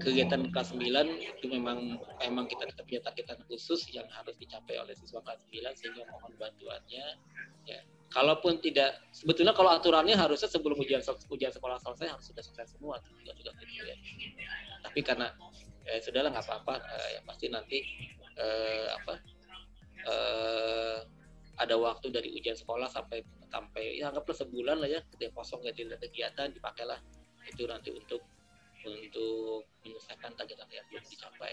kegiatan kelas 9 itu memang kita tetap punya targetan khusus yang harus dicapai oleh siswa kelas 9, sehingga mohon bantuannya ya. Kalaupun tidak, sebetulnya kalau aturannya harusnya sebelum ujian sekolah selesai harus sudah selesai semua tugas-tugas itu ya. Tapi karena sudahlah nggak apa-apa, yang pasti nanti ada waktu dari ujian sekolah sampai ya anggaplah sebulan lah ya, ketika kosong nggak ada kegiatan, dipakailah itu nanti untuk menyelesaikan target yang belum dicapai,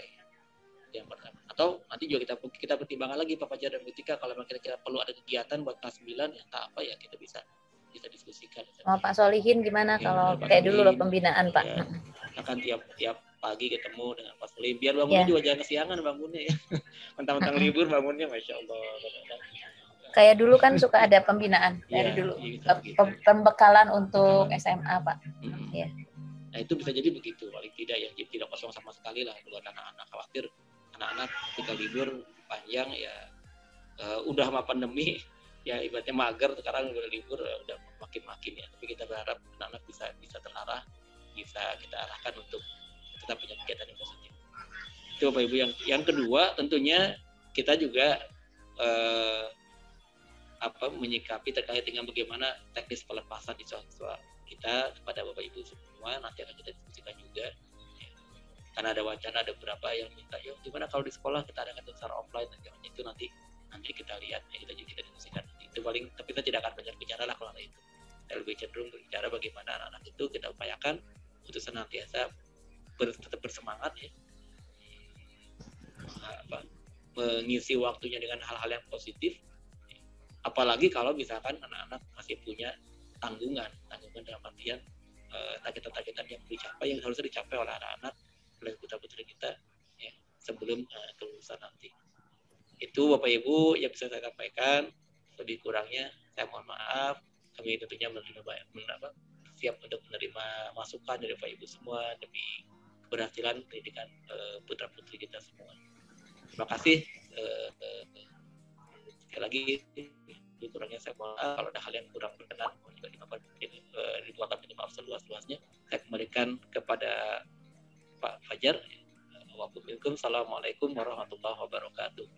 yang pertama. Atau nanti juga kita pertimbangkan lagi Pak Fajar dan Bu Tika, kalau memang kira-kira perlu ada kegiatan buat kelas 9 ya tak apa ya, kita bisa diskusikan. Pak Solihin gimana ya, kalau kayak dulu loh pembinaan Pak? Ya, akan tiap pagi ketemu dengan Pak Solihin, biar bangunnya juga jangan kesiangan bangunnya ya. Mentang-mentang libur bangunnya, Masya Allah. Kayak dulu kan suka ada pembinaan dari dulu, pembekalan untuk SMA Pak. Ya. Nah itu bisa jadi begitu, paling tidak ya, jadi tidak kosong sama sekali lah buat anak-anak. Khawatir anak-anak ketika libur panjang ya udah sama pandemi ya ibaratnya mager, sekarang udah libur udah makin ya. Tapi kita berharap anak-anak bisa terarah, bisa kita arahkan untuk tetap punya kegiatan yang positif. Itu Bapak Ibu. Yang kedua tentunya kita juga menyikapi terkait dengan bagaimana teknis pelepasan siswa kita kepada Bapak Ibu semua, nanti akan kita diskusikan juga. Karena ada wacana, ada beberapa yang minta, ya gimana kalau di sekolah kita adakan secara offline, itu nanti kita lihat, ya, kita diskusikan. Itu paling, tapi kita tidak akan banyak bicara lah kalau itu. Kita lebih cenderung berbicara bagaimana anak-anak itu kita upayakan untuk senantiasa tetap bersemangat ya, mengisi waktunya dengan hal-hal yang positif. Apalagi kalau misalkan anak-anak masih punya tanggungan dalam artian targetan yang dicapai, yang harusnya dicapai oleh anak-anak, oleh putra-putri kita ya, sebelum kelulusan nanti. Itu Bapak Ibu yang bisa saya sampaikan. Lebih kurangnya saya mohon maaf. Kami tentunya siap untuk menerima masukan dari Bapak Ibu semua demi keberhasilan pendidikan putra-putri kita semua. Terima kasih. Sekali lagi, lebih kurangnya saya mohon maaf. Kalau ada hal yang kurang berkenan, mohon juga dibuatkan maaf seluas-luasnya. Saya kembalikan kepada Pak Fajar. Assalamualaikum warahmatullahi wabarakatuh.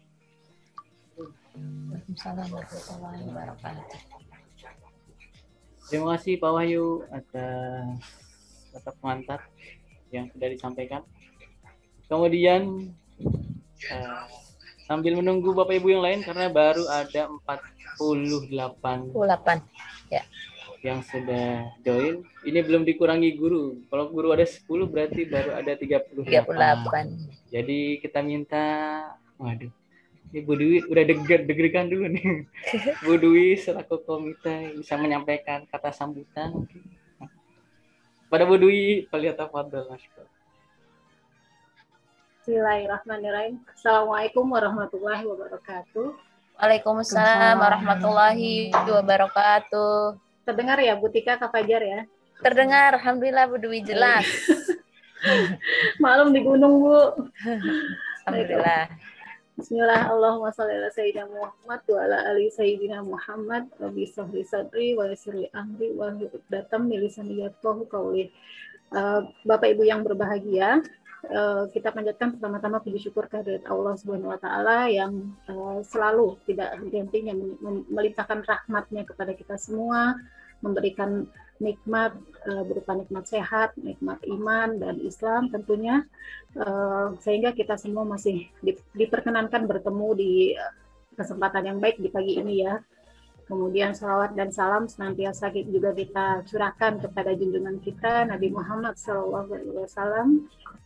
Waalaikumsalam warahmatullahi wabarakatuh. Terima kasih Pak Wahyu atas pengantar yang sudah disampaikan. Kemudian sambil menunggu Bapak Ibu yang lain, karena baru ada 48 ya yang sudah join. Ini belum dikurangi guru. Kalau guru ada 10 berarti baru ada 38. Jadi kita minta, waduh, ini Bu Dwi udah deg-degan dulu nih. Bu Dwi selaku komite bisa menyampaikan kata sambutan mungkin. Pada Bu Dwi, falyatafadhal mashkur. Bismillahirrahmanirrahim. Assalamualaikum warahmatullahi wabarakatuh. Waalaikumsalam warahmatullahi wabarakatuh. Terdengar ya Bu Tika, Kak Fajar ya? Terdengar, alhamdulillah Bu Dwi jelas. Maklum di gunung Bu. Alhamdulillah. Bismillah, Allahumma sholli ala sayyidina Muhammad wa ala ali sayyidina Muhammad. Rabbi shrah sadri wa yassir li amri wa hlul 'uqdatam min lisani yafqahu qawli. Bapak Ibu yang berbahagia, kita panjatkan pertama-tama puji syukur kehadirat Allah Subhanahu wa taala yang selalu tidak henti-hentinya melimpahkan rahmat-Nya kepada kita semua, memberikan nikmat berupa nikmat sehat, nikmat iman dan Islam tentunya, sehingga kita semua masih diperkenankan bertemu di kesempatan yang baik di pagi ini ya. Kemudian salawat dan salam senantiasa juga kita curahkan kepada junjungan kita Nabi Muhammad SAW,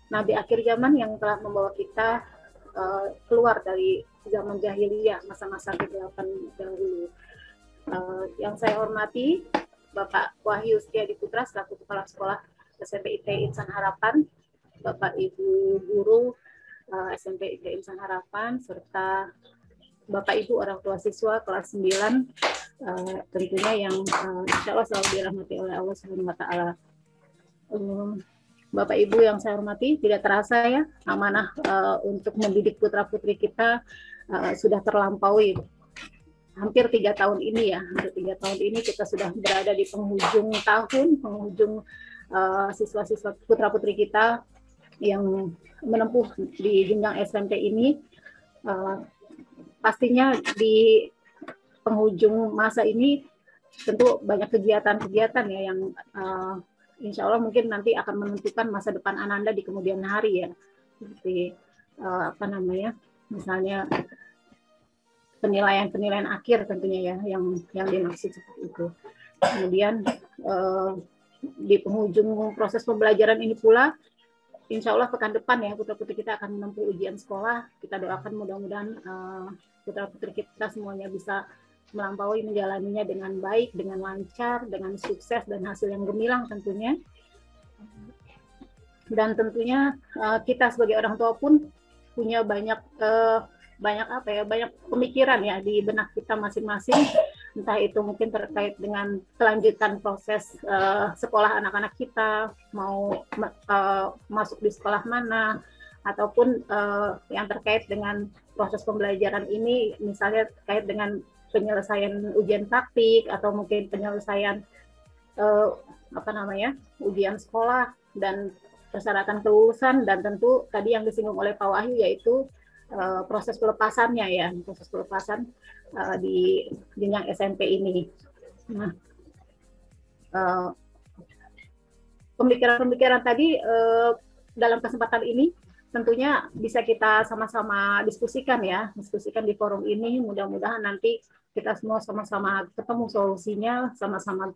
Nabi akhir zaman yang telah membawa kita keluar dari zaman jahiliyah, masa-masa kegelapan dahulu. Yang saya hormati Bapak Wahyu Setiadi Putra selaku Kepala Sekolah SMP IT Insan Harapan, Bapak Ibu Guru SMP IT Insan Harapan, serta Bapak Ibu orang tua siswa kelas 9, tentunya yang insya Allah selalu dirahmati oleh Allah Subhanahu wa taala. Bapak Ibu yang saya hormati, tidak terasa ya amanah untuk mendidik putra-putri kita sudah terlampaui. Hampir 3 tahun ini ya, hampir 3 tahun ini kita sudah berada di penghujung tahun, penghujung siswa-siswa putra-putri kita yang menempuh di jenjang SMP ini, pastinya di penghujung masa ini tentu banyak kegiatan-kegiatan ya yang insya Allah mungkin nanti akan menentukan masa depan Ananda di kemudian hari ya, seperti misalnya penilaian akhir tentunya ya yang dimaksud seperti itu. Kemudian di penghujung proses pembelajaran ini pula, insya Allah pekan depan ya putra-putri kita akan menempuh ujian sekolah. Kita doakan mudah-mudahan putra-putri kita semuanya bisa melampaui menjalaninya dengan baik, dengan lancar, dengan sukses dan hasil yang gemilang tentunya. Dan tentunya kita sebagai orang tua pun punya banyak pemikiran ya di benak kita masing-masing, entah itu mungkin terkait dengan kelanjutan proses sekolah anak-anak kita, mau masuk di sekolah mana, ataupun yang terkait dengan proses pembelajaran ini, misalnya terkait dengan penyelesaian ujian praktik atau mungkin penyelesaian ujian sekolah dan persyaratan kelulusan, dan tentu tadi yang disinggung oleh Pak Wahyu yaitu proses pelepasannya ya, proses pelepasan di jenjang SMP ini. Nah, pemikiran-pemikiran tadi dalam kesempatan ini tentunya bisa kita sama-sama diskusikan di forum ini. Mudah-mudahan nanti kita semua sama-sama ketemu solusinya, sama-sama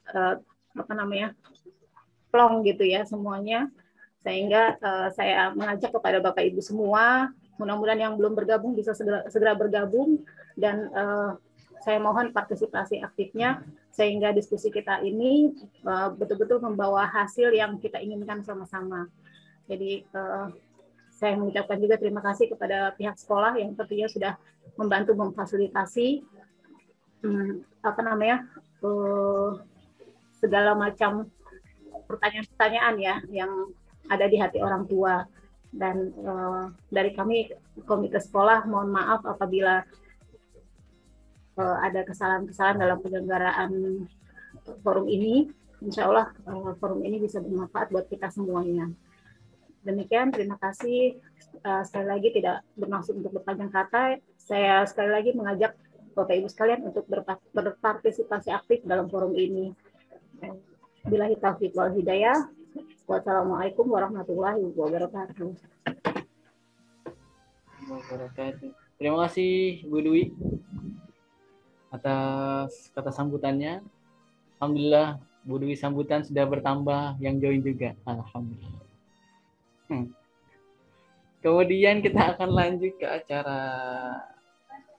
plong gitu ya semuanya. Sehingga saya mengajak kepada Bapak Ibu semua, mudah-mudahan yang belum bergabung bisa segera bergabung, dan saya mohon partisipasi aktifnya sehingga diskusi kita ini betul-betul membawa hasil yang kita inginkan sama-sama. Jadi saya mengucapkan juga terima kasih kepada pihak sekolah yang tentunya sudah membantu memfasilitasi segala macam pertanyaan-pertanyaan ya yang ada di hati orang tua. Dan dari kami komite sekolah mohon maaf apabila ada kesalahan-kesalahan dalam penyelenggaraan forum ini. Insya Allah forum ini bisa bermanfaat buat kita semuanya. Demikian, terima kasih. Sekali lagi tidak bermaksud untuk berpanjang kata. Saya sekali lagi mengajak Bapak Ibu sekalian untuk berpartisipasi aktif dalam forum ini. Billahi taufiq wal hidayah. Wassalamualaikum warahmatullahi wabarakatuh. Terima kasih Bu Dwi atas kata sambutannya. Alhamdulillah Bu Dwi sambutan sudah bertambah yang join juga. Alhamdulillah. Kemudian kita akan lanjut ke acara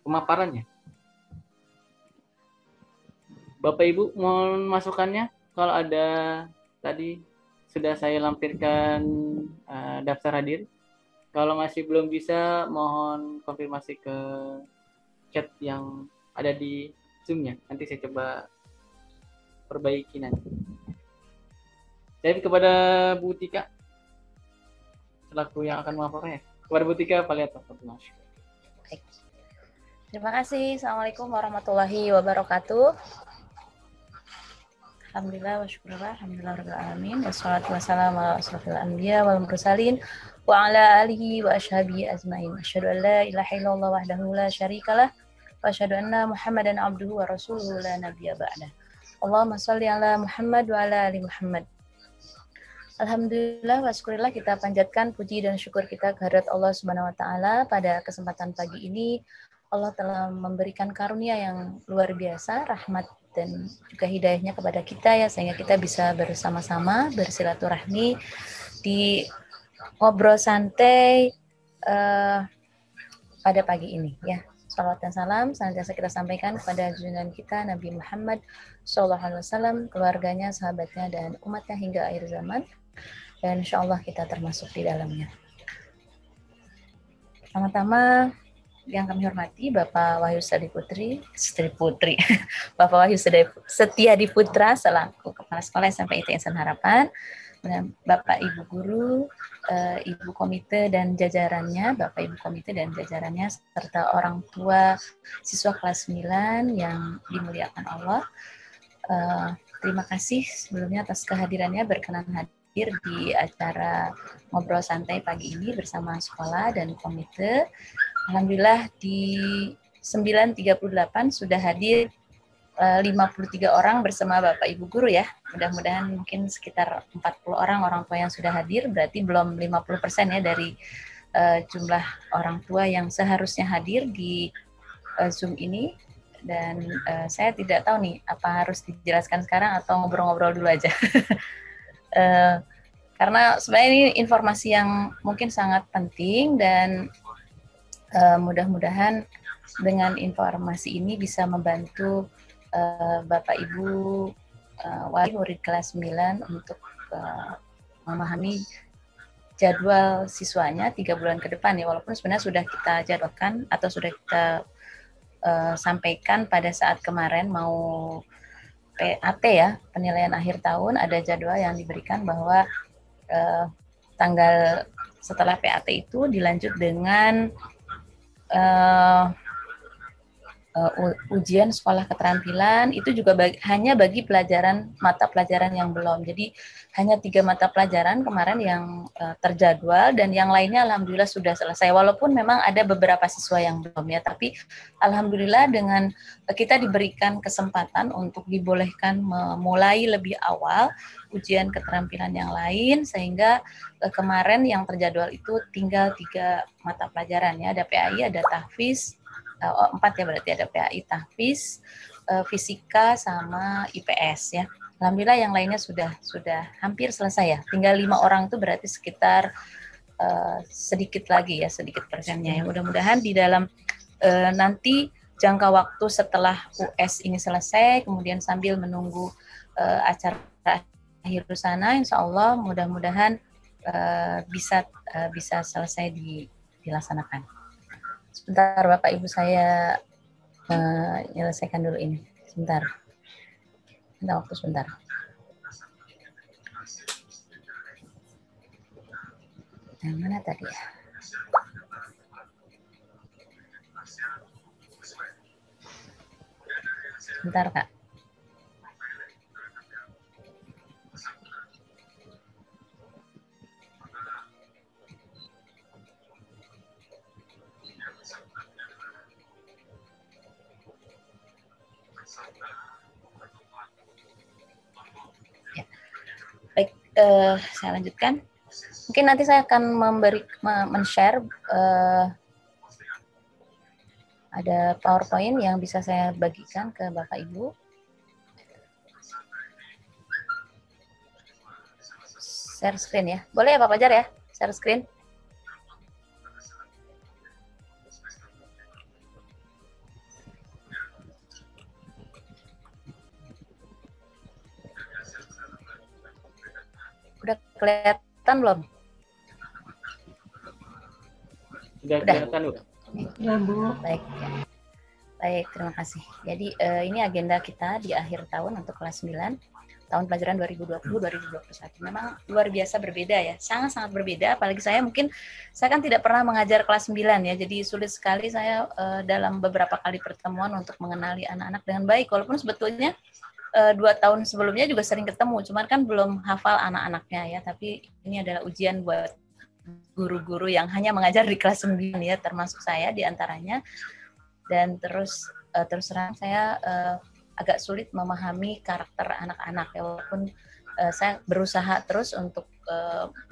pemaparannya. Bapak Ibu mohon masukannya. Kalau ada tadi sudah saya lampirkan daftar hadir. Kalau masih belum bisa, mohon konfirmasi ke chat yang ada di Zoom-nya. Nanti saya coba perbaiki nanti. Jadi kepada Bu Tika, selaku yang akan melaporkannya. Kepada Bu Tika, Baik. Terima kasih. Assalamualaikum warahmatullahi wabarakatuh. Alhamdulillah wa syukurullah, alhamdulillah rabbil alamin, wassalatu wassalamu ala asrofil anbiya wal mursalin wa ala alihi wa ashabihi ajmain. Asyhadu an la ilaha illallah wahdahu la syarikalah wa asyhadu anna Muhammadan abduhu wa rasuluhu la nabiyya ba'dah. Allahumma shalli ala Muhammad wa ala ali Muhammad. Alhamdulillah wa syukurillah, kita panjatkan puji dan syukur kita kehadirat Allah Subhanahu wa taala. Pada kesempatan pagi ini Allah telah memberikan karunia yang luar biasa, rahmat dan juga hidayahnya kepada kita ya, sehingga kita bisa bersama-sama bersilaturahmi di ngobrol santai pada pagi ini ya. Salawat dan salam senantiasa kita sampaikan kepada junjungan kita Nabi Muhammad SAW, keluarganya, sahabatnya, dan umatnya hingga akhir zaman. Dan insya Allah kita termasuk di dalamnya. Pertama-tama yang kami hormati Bapak Wahyu Bapak Wahyu Setiadi Putra selaku Kepala Sekolah SMP ITN Insan Harapan, Bapak Ibu Guru, Ibu Komite dan jajarannya, Bapak Ibu Komite dan jajarannya, serta orang tua siswa kelas 9 yang dimuliakan Allah. Terima kasih sebelumnya atas kehadirannya, berkenan hadir di acara ngobrol santai pagi ini bersama sekolah dan komite. Alhamdulillah di 9.38 sudah hadir 53 orang bersama Bapak Ibu guru ya. Mudah-mudahan mungkin sekitar 40 orang tua yang sudah hadir, berarti belum 50% ya dari jumlah orang tua yang seharusnya hadir di Zoom ini. Dan saya tidak tahu nih apa harus dijelaskan sekarang atau ngobrol-ngobrol dulu aja. Karena sebenarnya ini informasi yang mungkin sangat penting dan mudah-mudahan dengan informasi ini bisa membantu Bapak Ibu wali murid kelas 9 untuk memahami jadwal siswanya 3 bulan ke depan ya, walaupun sebenarnya sudah kita jadwalkan atau sudah kita sampaikan pada saat kemarin mau PAT ya, penilaian akhir tahun, ada jadwal yang diberikan bahwa tanggal setelah PAT itu dilanjut dengan ujian sekolah keterampilan, itu juga hanya bagi mata pelajaran yang belum. Jadi hanya 3 mata pelajaran kemarin yang terjadwal dan yang lainnya alhamdulillah sudah selesai. Walaupun memang ada beberapa siswa yang belum ya, tapi alhamdulillah dengan kita diberikan kesempatan untuk dibolehkan memulai lebih awal ujian keterampilan yang lain, sehingga kemarin yang terjadwal itu tinggal 3 mata pelajaran ya, ada PAI, ada tahfiz, 4 ya berarti, ada PAI, tahfiz, fisika sama IPS ya. Alhamdulillah yang lainnya sudah hampir selesai ya. Tinggal 5 orang itu berarti sekitar sedikit lagi ya, sedikit persennya ya. Mudah-mudahan di dalam nanti jangka waktu setelah US ini selesai, kemudian sambil menunggu acara akhir sana, insya Allah mudah-mudahan bisa selesai dilaksanakan. Sebentar Bapak Ibu, saya menyelesaikan dulu ini. Sebentar. Minta waktu sebentar. Yang mana tadi ya? Sebentar Kak. Saya lanjutkan. Mungkin nanti saya akan men-share ada PowerPoint yang bisa saya bagikan ke Bapak Ibu. Share screen ya. Boleh ya Pak Fajar ya? Share screen. Udah kelihatan belum? Sudah kelihatan, Bu. Ya, Bu. Baik. Ya. Baik, terima kasih. Jadi ini agenda kita di akhir tahun untuk kelas 9, tahun pelajaran 2020-2021. Memang luar biasa berbeda ya, sangat-sangat berbeda. Apalagi saya kan tidak pernah mengajar kelas 9 ya, jadi sulit sekali saya dalam beberapa kali pertemuan untuk mengenali anak-anak dengan baik. Walaupun sebetulnya 2 tahun sebelumnya juga sering ketemu, cuman kan belum hafal anak-anaknya ya. Tapi ini adalah ujian buat guru-guru yang hanya mengajar di kelas 9 ya, termasuk saya di antaranya. Dan terus terang saya agak sulit memahami karakter anak-anak ya, walaupun saya berusaha terus untuk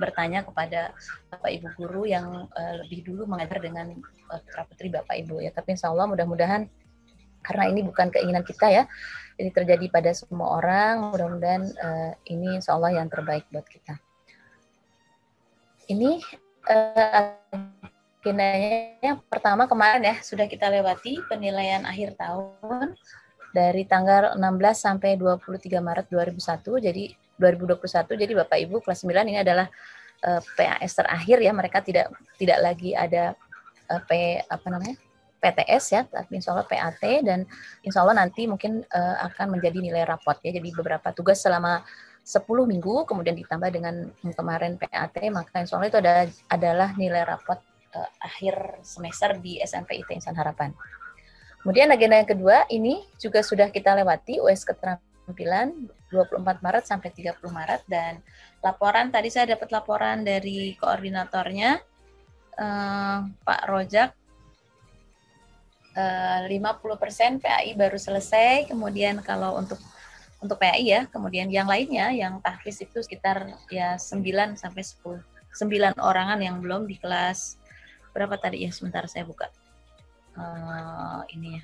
bertanya kepada Bapak Ibu guru yang lebih dulu mengajar dengan putra-putri Bapak Ibu ya. Tapi insya Allah mudah-mudahan, karena ini bukan keinginan kita ya, ini terjadi pada semua orang, mudah-mudahan ini insya Allah yang terbaik buat kita. Ini agendanya yang pertama kemarin ya, sudah kita lewati penilaian akhir tahun dari tanggal 16 sampai 23 Maret 2021, jadi 2021. Jadi Bapak Ibu kelas 9 ini adalah PAS terakhir ya, mereka tidak lagi ada PTS ya, tapi insya Allah PAT, dan insya Allah nanti mungkin akan menjadi nilai raport ya. Jadi beberapa tugas selama 10 minggu, kemudian ditambah dengan kemarin PAT, maka insya Allah itu adalah nilai raport akhir semester di SMPIT Insan Harapan. Kemudian agenda yang kedua ini juga sudah kita lewati, US keterampilan 24 Maret sampai 30 Maret. Dan laporan, tadi saya dapat laporan dari koordinatornya, Pak Rojak, 50% PAI baru selesai. Kemudian kalau untuk PAI ya, kemudian yang lainnya yang tahfiz itu sekitar ya 9 sampai 10, 9 orangan yang belum di kelas berapa tadi ya, sebentar saya buka ini ya.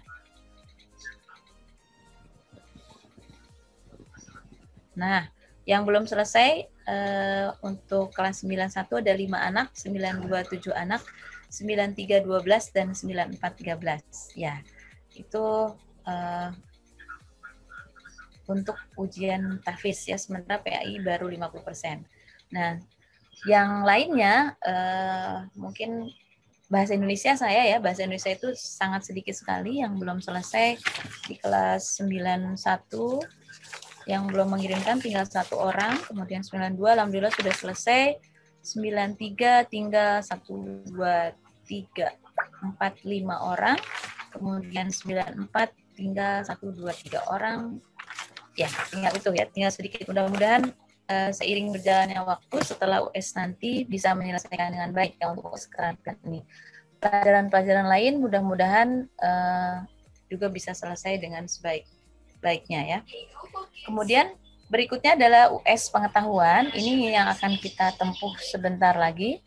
Nah, yang belum selesai untuk kelas 91 ada 5 anak, 92 7 anak, 93 12 dan 94 13. Ya, itu untuk ujian tahfiz ya, sementara PAI baru 50%. Nah, yang lainnya mungkin bahasa Indonesia saya ya, bahasa Indonesia itu sangat sedikit sekali yang belum selesai di kelas 91. Yang belum mengirimkan tinggal 1 orang, kemudian 92 alhamdulillah sudah selesai, 93 tinggal 1, 2, 3, 4, 5 orang, kemudian 94 tinggal 1, 2, 3 orang, ya tinggal itu ya, tinggal sedikit. Mudah-mudahan seiring berjalannya waktu setelah US nanti bisa menyelesaikan dengan baik ya untuk sekarang ini. Pelajaran-pelajaran lain mudah-mudahan juga bisa selesai dengan sebaik-baiknya ya. Kemudian berikutnya adalah US pengetahuan. Ini yang akan kita tempuh sebentar lagi.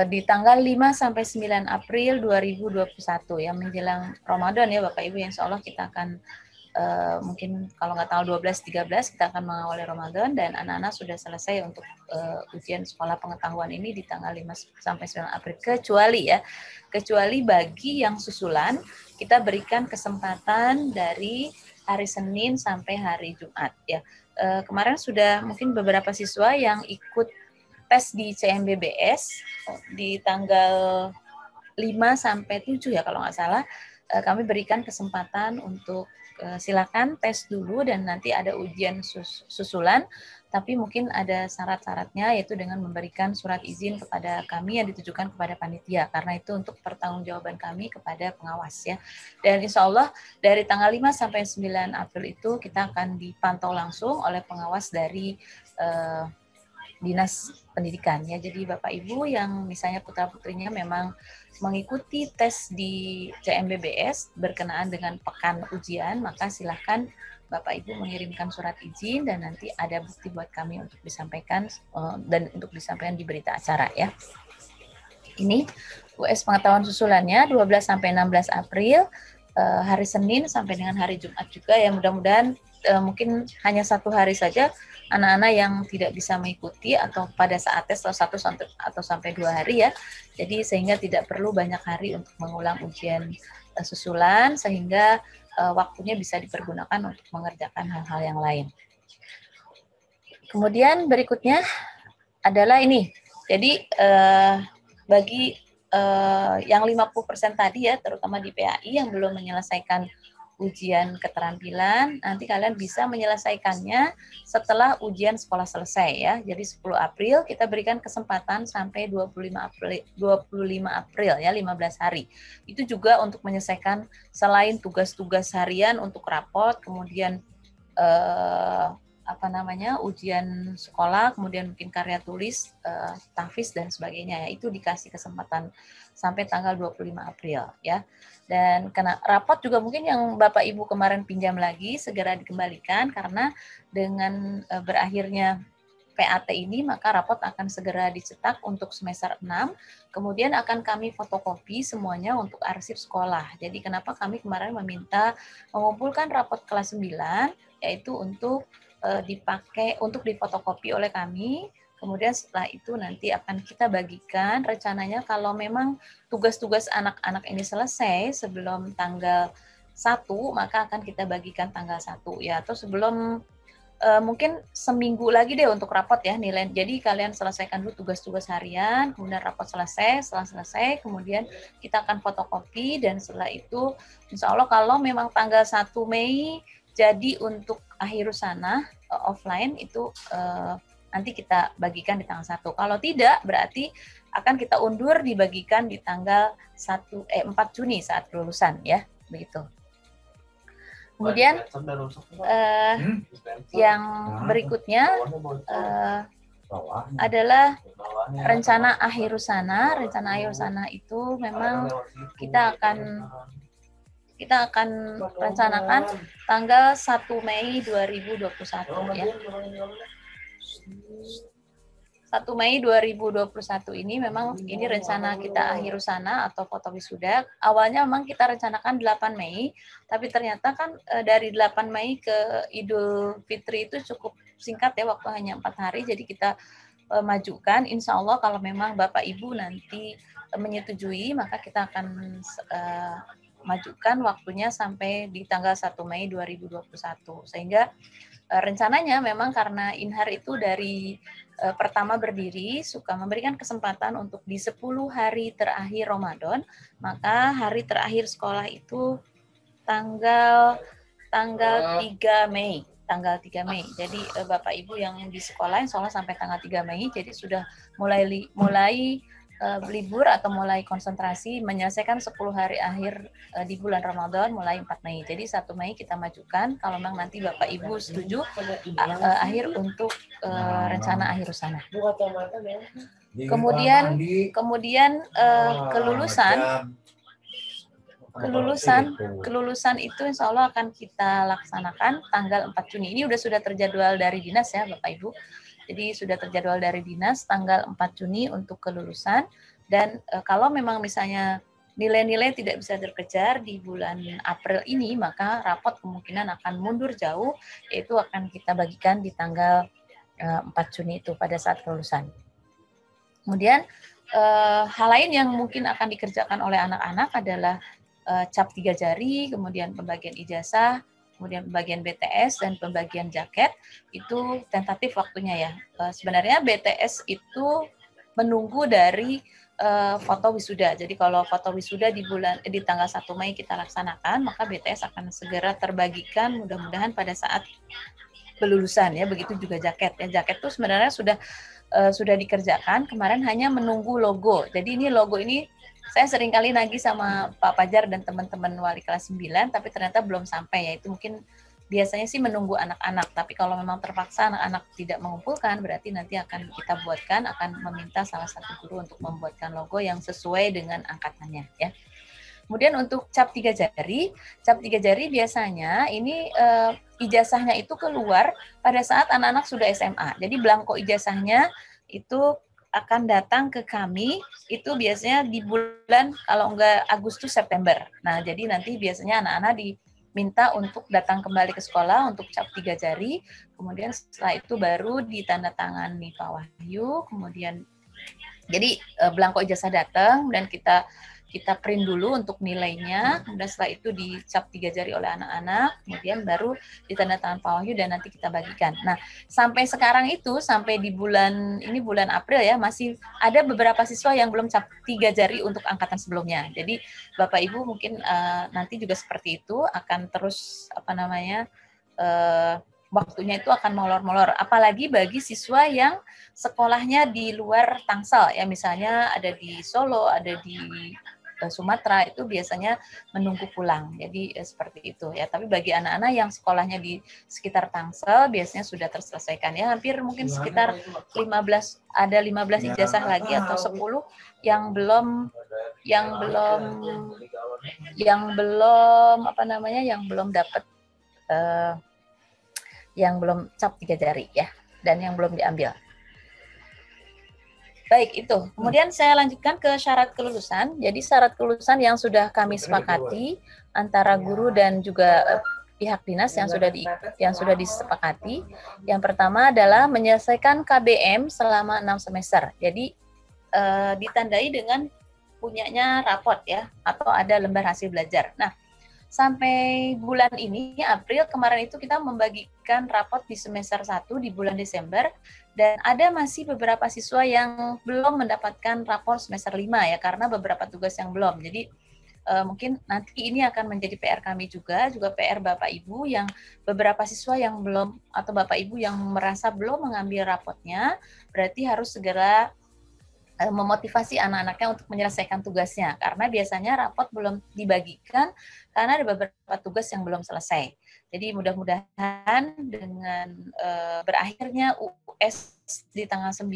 Di tanggal 5 sampai 9 April 2021 ya, menjelang Ramadan ya Bapak Ibu, insya Allah kita akan mungkin kalau nggak tanggal 12-13 kita akan mengawali Ramadan, dan anak-anak sudah selesai untuk ujian sekolah pengetahuan ini di tanggal 5 sampai 9 April, kecuali bagi yang susulan kita berikan kesempatan dari hari Senin sampai hari Jumat ya. Kemarin sudah mungkin beberapa siswa yang ikut tes di CMBBS di tanggal 5 sampai 7 ya kalau nggak salah, kami berikan kesempatan untuk silakan tes dulu dan nanti ada ujian susulan, tapi mungkin ada syarat-syaratnya, yaitu dengan memberikan surat izin kepada kami yang ditujukan kepada panitia, karena itu untuk pertanggungjawaban kami kepada pengawas ya. Dan insya Allah dari tanggal 5 sampai 9 April itu kita akan dipantau langsung oleh pengawas dari Dinas Pendidikan ya. Jadi Bapak Ibu yang misalnya putra-putrinya memang mengikuti tes di CMBBS berkenaan dengan pekan ujian, maka silahkan Bapak Ibu mengirimkan surat izin dan nanti ada bukti buat kami untuk disampaikan dan untuk disampaikan di berita acara ya. Ini US pengetahuan susulannya 12 sampai 16 April, hari Senin sampai dengan hari Jumat juga ya. Mudah-mudahan mungkin hanya 1 hari saja anak-anak yang tidak bisa mengikuti atau pada saat tes atau sampai 2 hari ya. Jadi sehingga tidak perlu banyak hari untuk mengulang ujian susulan, sehingga waktunya bisa dipergunakan untuk mengerjakan hal-hal yang lain. Kemudian berikutnya adalah ini. Jadi bagi yang 50% tadi ya, terutama di PAI yang belum menyelesaikan ujian keterampilan, nanti kalian bisa menyelesaikannya setelah ujian sekolah selesai ya. Jadi 10 April kita berikan kesempatan sampai 25 April ya, 15 hari. Itu juga untuk menyelesaikan selain tugas-tugas harian untuk rapot, kemudian ujian sekolah, kemudian mungkin karya tulis, tahfiz dan sebagainya ya. Itu dikasih kesempatan sampai tanggal 25 April ya. Dan karena rapot juga mungkin yang Bapak Ibu kemarin pinjam lagi segera dikembalikan, karena dengan berakhirnya PAT ini maka rapot akan segera dicetak untuk semester 6, kemudian akan kami fotokopi semuanya untuk arsip sekolah. Jadi kenapa kami kemarin meminta mengumpulkan rapot kelas 9 yaitu untuk dipakai untuk difotokopi oleh kami. Kemudian setelah itu nanti akan kita bagikan, rencananya kalau memang tugas-tugas anak-anak ini selesai sebelum tanggal 1, maka akan kita bagikan tanggal 1 ya, atau sebelum mungkin seminggu lagi deh untuk rapot ya nilai. Jadi kalian selesaikan dulu tugas-tugas harian, kemudian rapot selesai, setelah selesai kemudian kita akan fotokopi, dan setelah itu insya Allah kalau memang tanggal 1 Mei jadi untuk akhir sana offline itu nanti kita bagikan di tanggal 1. Kalau tidak, berarti akan kita undur dibagikan di tanggal 4 Juni saat kelulusan ya, begitu. Kemudian yang berikutnya adalah rencana akhir sana. Rencana akhir sana itu memang kita akan rencanakan tanggal 1 Mei 2021 ya. 1 Mei 2021 ini memang ini rencana kita akhir sana atau foto wisuda. Awalnya memang kita rencanakan 8 Mei, tapi ternyata kan dari 8 Mei ke Idul Fitri itu cukup singkat ya, waktu hanya 4 hari, jadi kita majukan. Insya Allah kalau memang Bapak Ibu nanti menyetujui, maka kita akan majukan waktunya sampai di tanggal 1 Mei 2021. Sehingga rencananya memang karena Inhar itu dari pertama berdiri suka memberikan kesempatan untuk di 10 hari terakhir Ramadan, maka hari terakhir sekolah itu tanggal 3 Mei. Tanggal 3 Mei. Jadi Bapak Ibu yang di sekolah insya Allah sampai tanggal 3 Mei, jadi sudah mulai libur atau mulai konsentrasi menyelesaikan 10 hari akhir di bulan Ramadan mulai 4 Mei. Jadi 1 Mei kita majukan kalau memang nanti Bapak Ibu setuju akhir untuk rencana akhir sana. Kemudian kelulusan itu insya Allah akan kita laksanakan tanggal 4 Juni. Ini sudah terjadwal dari dinas ya Bapak Ibu. Jadi sudah terjadwal dari dinas tanggal 4 Juni untuk kelulusan, dan kalau memang misalnya nilai-nilai tidak bisa terkejar di bulan April ini, maka rapot kemungkinan akan mundur jauh, yaitu akan kita bagikan di tanggal 4 Juni itu pada saat kelulusan. Kemudian hal lain yang mungkin akan dikerjakan oleh anak-anak adalah cap 3 jari, kemudian pembagian ijazah, kemudian pembagian BTS dan pembagian jaket. Itu tentatif waktunya ya. Sebenarnya BTS itu menunggu dari foto wisuda. Jadi kalau foto wisuda di tanggal 1 Mei kita laksanakan, maka BTS akan segera terbagikan mudah-mudahan pada saat kelulusan ya. Begitu juga jaket ya. Jaket itu sebenarnya sudah dikerjakan, kemarin hanya menunggu logo. Jadi ini logo ini saya sering kali nagih sama Pak Pajar dan teman-teman wali kelas 9, tapi ternyata belum sampai ya. Itu mungkin biasanya sih menunggu anak-anak, tapi kalau memang terpaksa anak-anak tidak mengumpulkan, berarti nanti akan kita buatkan, akan meminta salah satu guru untuk membuatkan logo yang sesuai dengan angkatannya ya. Kemudian untuk cap 3 jari biasanya ini ijazahnya itu keluar pada saat anak-anak sudah SMA. Jadi belangko ijazahnya itu akan datang ke kami itu biasanya di bulan kalau enggak Agustus September. Nah, jadi nanti biasanya anak-anak diminta untuk datang kembali ke sekolah untuk cap 3 jari. Kemudian setelah itu baru ditandatangani Pak Wahyu. Kemudian jadi belangko ijazah datang dan kita print dulu untuk nilainya, kemudian setelah itu dicap 3 jari oleh anak-anak, kemudian baru ditandatangan Pak Wahyu dan nanti kita bagikan. Nah, sampai sekarang itu, sampai di bulan April ya, masih ada beberapa siswa yang belum cap 3 jari untuk angkatan sebelumnya. Jadi Bapak Ibu mungkin nanti juga seperti itu, akan terus waktunya itu akan molor-molor. Apalagi bagi siswa yang sekolahnya di luar Tangsel ya, misalnya ada di Solo, ada di Sumatera, itu biasanya menunggu pulang. Jadi seperti itu ya. Tapi bagi anak-anak yang sekolahnya di sekitar Tangsel biasanya sudah terselesaikan ya. Hampir mungkin sekitar 15 ijazah lagi atau 10 yang belum dapat yang belum cap 3 jari ya, dan yang belum diambil. Baik, itu. Kemudian saya lanjutkan ke syarat kelulusan. Jadi syarat kelulusan yang sudah kami sepakati antara guru dan juga pihak dinas yang sudah disepakati. Yang pertama adalah menyelesaikan KBM selama 6 semester. Jadi ditandai dengan punyanya rapot ya, atau ada lembar hasil belajar. Nah, sampai bulan ini, April, kemarin itu kita membagikan rapot di semester 1 di bulan Desember, dan ada masih beberapa siswa yang belum mendapatkan rapor semester 5 ya, karena beberapa tugas yang belum. Jadi mungkin nanti ini akan menjadi PR kami juga PR Bapak Ibu yang beberapa siswa yang belum, atau Bapak Ibu yang merasa belum mengambil rapotnya, berarti harus segera memotivasi anak-anaknya untuk menyelesaikan tugasnya, karena biasanya rapot belum dibagikan karena ada beberapa tugas yang belum selesai. Jadi mudah-mudahan dengan berakhirnya US di tanggal 9,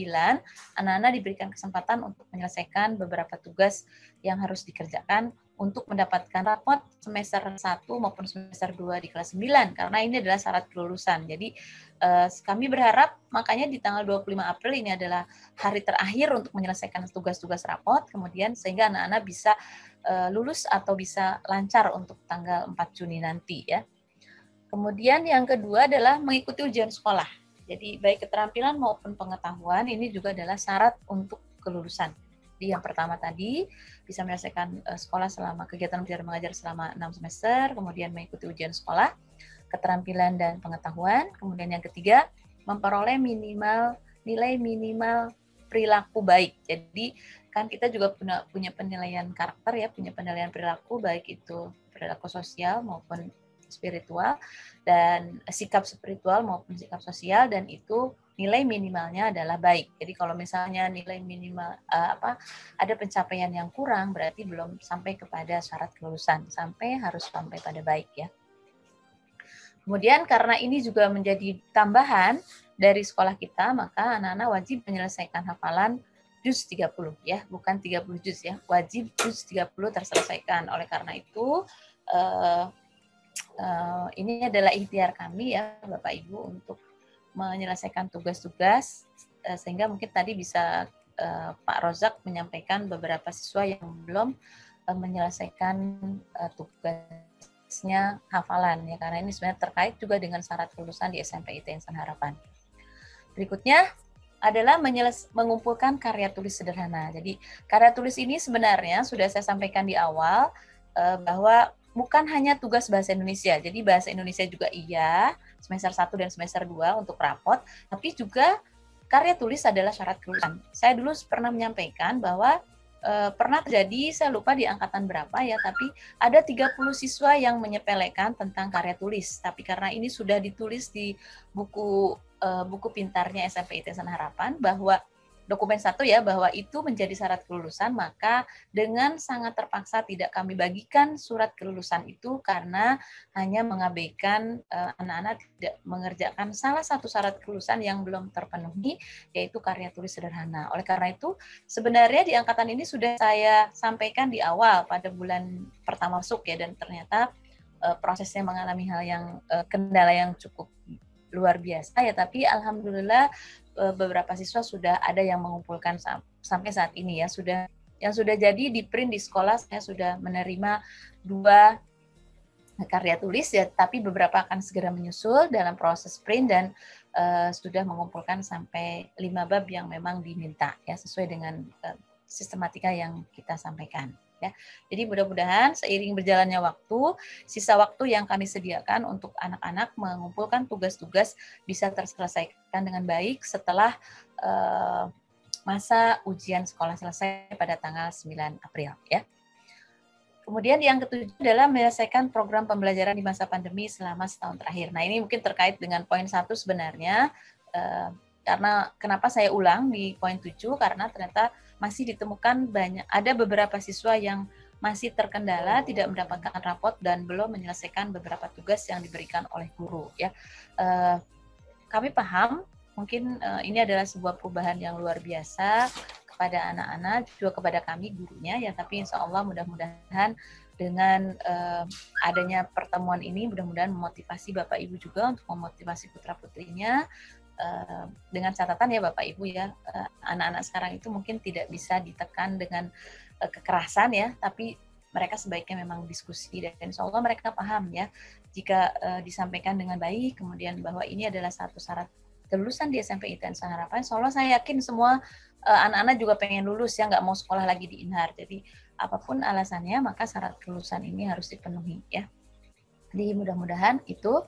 anak-anak diberikan kesempatan untuk menyelesaikan beberapa tugas yang harus dikerjakan untuk mendapatkan rapot semester 1 maupun semester 2 di kelas 9, karena ini adalah syarat kelulusan. Jadi kami berharap makanya di tanggal 25 April ini adalah hari terakhir untuk menyelesaikan tugas-tugas rapot, kemudian sehingga anak-anak bisa lulus atau bisa lancar untuk tanggal 4 Juni nanti ya. Kemudian yang kedua adalah mengikuti ujian sekolah. Jadi baik keterampilan maupun pengetahuan ini juga adalah syarat untuk kelulusan. Jadi yang pertama tadi bisa menyelesaikan sekolah selama kegiatan belajar mengajar selama 6 semester, kemudian mengikuti ujian sekolah, keterampilan dan pengetahuan. Kemudian yang ketiga, memperoleh nilai minimal perilaku baik. Jadi kan kita juga punya penilaian karakter ya, punya penilaian perilaku baik itu perilaku sosial maupun spiritual dan sikap spiritual maupun sikap sosial, dan itu nilai minimalnya adalah baik. Jadi kalau misalnya nilai minimal ada pencapaian yang kurang, berarti belum sampai kepada syarat kelulusan, harus sampai pada baik ya. Kemudian karena ini juga menjadi tambahan dari sekolah kita, maka anak-anak wajib menyelesaikan hafalan juz 30 ya, bukan 30 juz ya, wajib juz 30 terselesaikan. Oleh karena itu ini adalah ikhtiar kami ya Bapak Ibu untuk menyelesaikan tugas-tugas, sehingga mungkin tadi bisa Pak Rozak menyampaikan beberapa siswa yang belum menyelesaikan tugasnya hafalan ya, karena ini sebenarnya terkait juga dengan syarat kelulusan di SMP IT Insan Harapan. Berikutnya adalah mengumpulkan karya tulis sederhana. Jadi karya tulis ini sebenarnya sudah saya sampaikan di awal bahwa bukan hanya tugas bahasa Indonesia. Jadi bahasa Indonesia juga iya, semester 1 dan semester 2 untuk rapot, tapi juga karya tulis adalah syarat kelulusan. Saya dulu pernah menyampaikan bahwa pernah terjadi, saya lupa di angkatan berapa ya, tapi ada 30 siswa yang menyepelekan tentang karya tulis. Tapi karena ini sudah ditulis di buku pintarnya SMP IT Insan Harapan bahwa dokumen 1 ya, bahwa itu menjadi syarat kelulusan, maka dengan sangat terpaksa tidak kami bagikan surat kelulusan itu karena hanya mengabaikan anak-anak tidak mengerjakan salah satu syarat kelulusan yang belum terpenuhi, yaitu karya tulis sederhana. Oleh karena itu, sebenarnya di angkatan ini sudah saya sampaikan di awal pada bulan pertama masuk ya, dan ternyata prosesnya mengalami hal yang kendala yang cukup luar biasa ya, tapi alhamdulillah beberapa siswa sudah ada yang mengumpulkan sampai saat ini ya, yang sudah jadi di print di sekolah. Saya sudah menerima 2 karya tulis ya, tapi beberapa akan segera menyusul dalam proses print, dan sudah mengumpulkan sampai 5 bab yang memang diminta ya, sesuai dengan sistematika yang kita sampaikan. Ya. Jadi mudah-mudahan seiring berjalannya waktu, sisa waktu yang kami sediakan untuk anak-anak mengumpulkan tugas-tugas bisa terselesaikan dengan baik setelah masa ujian sekolah selesai pada tanggal 9 April. Ya. Kemudian yang ketujuh adalah menyelesaikan program pembelajaran di masa pandemi selama setahun terakhir. Nah ini mungkin terkait dengan poin 1 sebenarnya, karena kenapa saya ulang di poin 7, karena ternyata masih ditemukan ada beberapa siswa yang masih terkendala, tidak mendapatkan rapot dan belum menyelesaikan beberapa tugas yang diberikan oleh guru. Ya, kami paham mungkin ini adalah sebuah perubahan yang luar biasa kepada anak-anak, juga kepada kami gurunya ya. Tapi insya Allah mudah-mudahan dengan adanya pertemuan ini, mudah-mudahan memotivasi Bapak Ibu juga untuk memotivasi putra-putrinya. Dengan catatan ya Bapak Ibu ya, anak-anak sekarang itu mungkin tidak bisa ditekan dengan kekerasan ya, tapi mereka sebaiknya memang diskusi, dan insya Allah mereka paham ya jika disampaikan dengan baik, kemudian bahwa ini adalah satu syarat kelulusan di SMP IT Insan Harapan. Insya Allah saya yakin semua anak-anak juga pengen lulus ya, nggak mau sekolah lagi di Inhar. Jadi apapun alasannya maka syarat kelulusan ini harus dipenuhi ya. Jadi mudah-mudahan itu.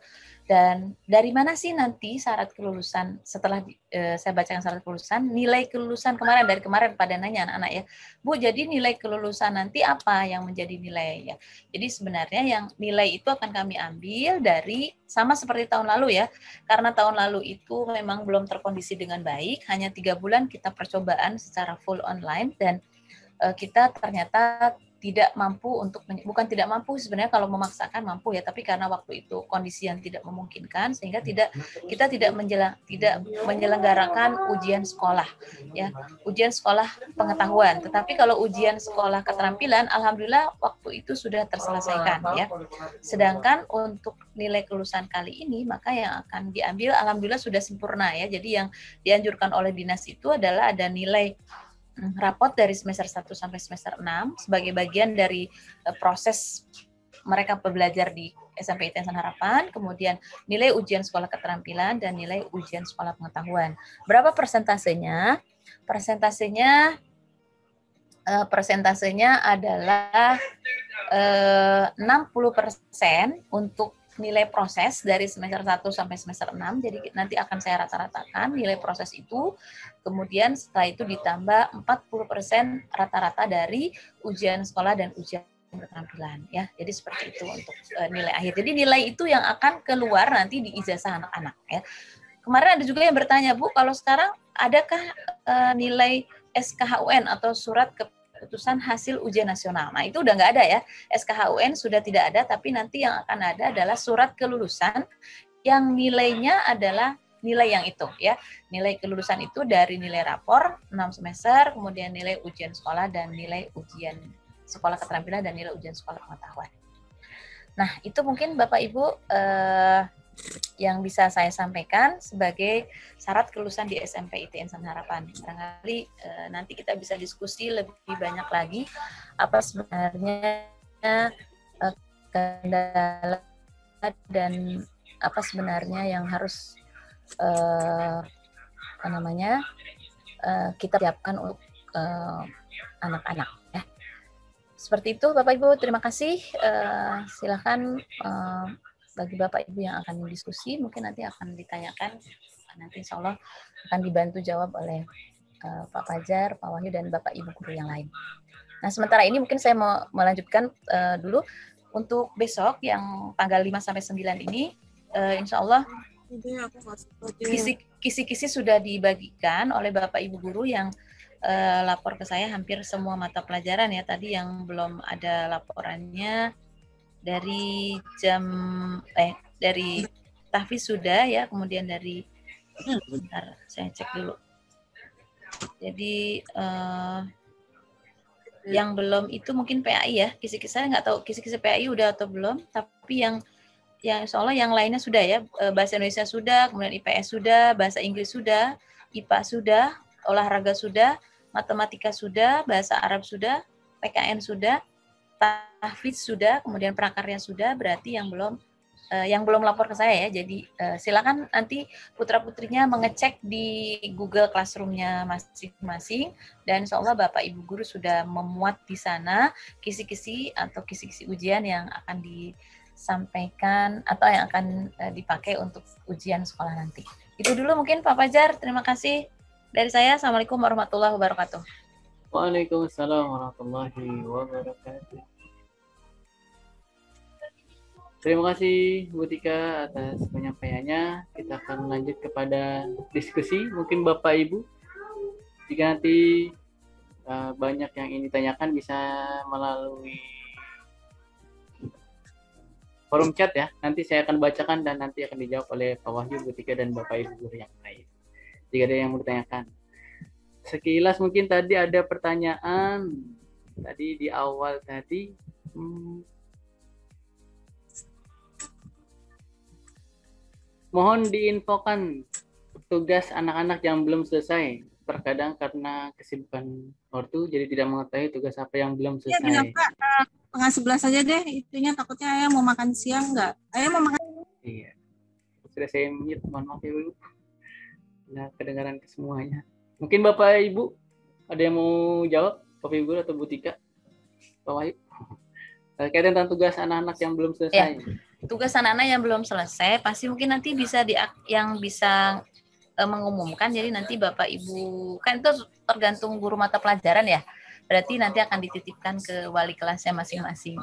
Dan dari mana sih nanti syarat kelulusan, setelah saya bacakan syarat kelulusan, nilai kelulusan dari kemarin pada nanya anak-anak ya, Bu, jadi nilai kelulusan nanti apa yang menjadi nilai ya? Jadi sebenarnya yang nilai itu akan kami ambil dari, sama seperti tahun lalu ya, karena tahun lalu itu memang belum terkondisi dengan baik, hanya 3 bulan kita percobaan secara full online, dan kita ternyata tidak mampu untuk, bukan tidak mampu sebenarnya, kalau memaksakan mampu ya, tapi karena waktu itu kondisi yang tidak memungkinkan sehingga kita tidak menyelenggarakan ujian sekolah ya, ujian sekolah pengetahuan. Tetapi kalau ujian sekolah keterampilan, alhamdulillah waktu itu sudah terselesaikan ya. Sedangkan untuk nilai kelulusan kali ini, maka yang akan diambil alhamdulillah sudah sempurna ya. Jadi yang dianjurkan oleh dinas itu adalah ada nilai rapot dari semester 1 sampai semester 6 sebagai bagian dari proses mereka belajar di SMP ITN Harapan, kemudian nilai ujian sekolah keterampilan dan nilai ujian sekolah pengetahuan. Berapa persentasenya? Persentasenya adalah 60% untuk nilai proses dari semester 1 sampai semester 6, jadi nanti akan saya rata-ratakan nilai proses itu, kemudian setelah itu ditambah 40% rata-rata dari ujian sekolah dan ujian keterampilan ya. Jadi seperti itu untuk nilai akhir. Jadi nilai itu yang akan keluar nanti di ijazah anak-anak ya. Kemarin ada juga yang bertanya, Bu, kalau sekarang adakah nilai SKHUN atau surat keputusan hasil ujian nasional? Nah, itu udah nggak ada ya. SKHUN sudah tidak ada, tapi nanti yang akan ada adalah surat kelulusan yang nilainya adalah nilai yang itu ya. Nilai kelulusan itu dari nilai rapor 6 semester, kemudian nilai ujian sekolah dan nilai ujian sekolah keterampilan dan nilai ujian sekolah pengetahuan. Nah, itu mungkin Bapak Ibu yang bisa saya sampaikan sebagai syarat kelulusan di SMP ITN Harapan. Barangkali nanti kita bisa diskusi lebih banyak lagi apa sebenarnya kendala dan apa sebenarnya yang harus kita siapkan untuk anak-anak ya. Seperti itu Bapak Ibu, terima kasih. Silakan bagi Bapak Ibu yang akan diskusi, mungkin nanti akan ditanyakan, nanti insya Allah akan dibantu jawab oleh Pak Fajar, Pak Wahyu, dan Bapak Ibu guru yang lain. Nah, sementara ini mungkin saya mau melanjutkan dulu untuk besok yang tanggal 5 sampai 9 ini, insya Allah kisi-kisi sudah dibagikan oleh Bapak Ibu guru yang lapor ke saya hampir semua mata pelajaran ya. Tadi yang belum ada laporannya dari dari tahfiz sudah ya, kemudian dari bentar saya cek dulu. Jadi yang belum itu mungkin PAI ya, kisi-kisi saya nggak tahu kisi-kisi PAI udah atau belum, tapi yang insya Allah yang lainnya sudah ya, bahasa Indonesia sudah, kemudian IPS sudah, bahasa Inggris sudah, IPA sudah, olahraga sudah, matematika sudah, bahasa Arab sudah, PKN sudah, tahfiz sudah, kemudian prakarya sudah. Berarti yang belum lapor ke saya ya. Jadi silakan nanti putra-putrinya mengecek di Google Classroom-nya masing-masing, dan insya Allah Bapak Ibu guru sudah memuat di sana kisi-kisi atau kisi-kisi ujian yang akan disampaikan atau yang akan dipakai untuk ujian sekolah nanti. Itu dulu mungkin Pak Fajar. Terima kasih dari saya. Assalamualaikum warahmatullahi wabarakatuh. Waalaikumsalam warahmatullahi wabarakatuh. Terima kasih Bu Tika atas penyampaiannya. Kita akan lanjut kepada diskusi. Mungkin Bapak Ibu, jika nanti banyak yang ingin ditanyakan bisa melalui forum chat ya. Nanti saya akan bacakan dan nanti akan dijawab oleh Pak Wahyu, Bu Tika, dan Bapak Ibu guru yang lain. Jika ada yang mau ditanyakan. Sekilas mungkin tadi ada pertanyaan tadi di awal tadi. Mohon diinfokan tugas anak-anak yang belum selesai. Terkadang karena kesibukan ortu jadi tidak mengetahui tugas apa yang belum selesai. Ya, tengah 11 saja deh. Itunya takutnya ayah mau makan siang nggak? Ayah mau makan. Iya. Sudah saya mute, mohon maaf ya Bu. Nah, kedengaran ke semuanya. Mungkin Bapak Ibu ada yang mau jawab, Bapak Ibu atau Bu Tika, Pak Wahyu, terkait tentang tugas anak-anak yang belum selesai. Ya, tugas anak-anak yang belum selesai pasti mungkin nanti bisa yang bisa mengumumkan. Jadi nanti Bapak Ibu, kan itu tergantung guru mata pelajaran ya. berarti nanti akan dititipkan ke wali kelasnya masing-masing.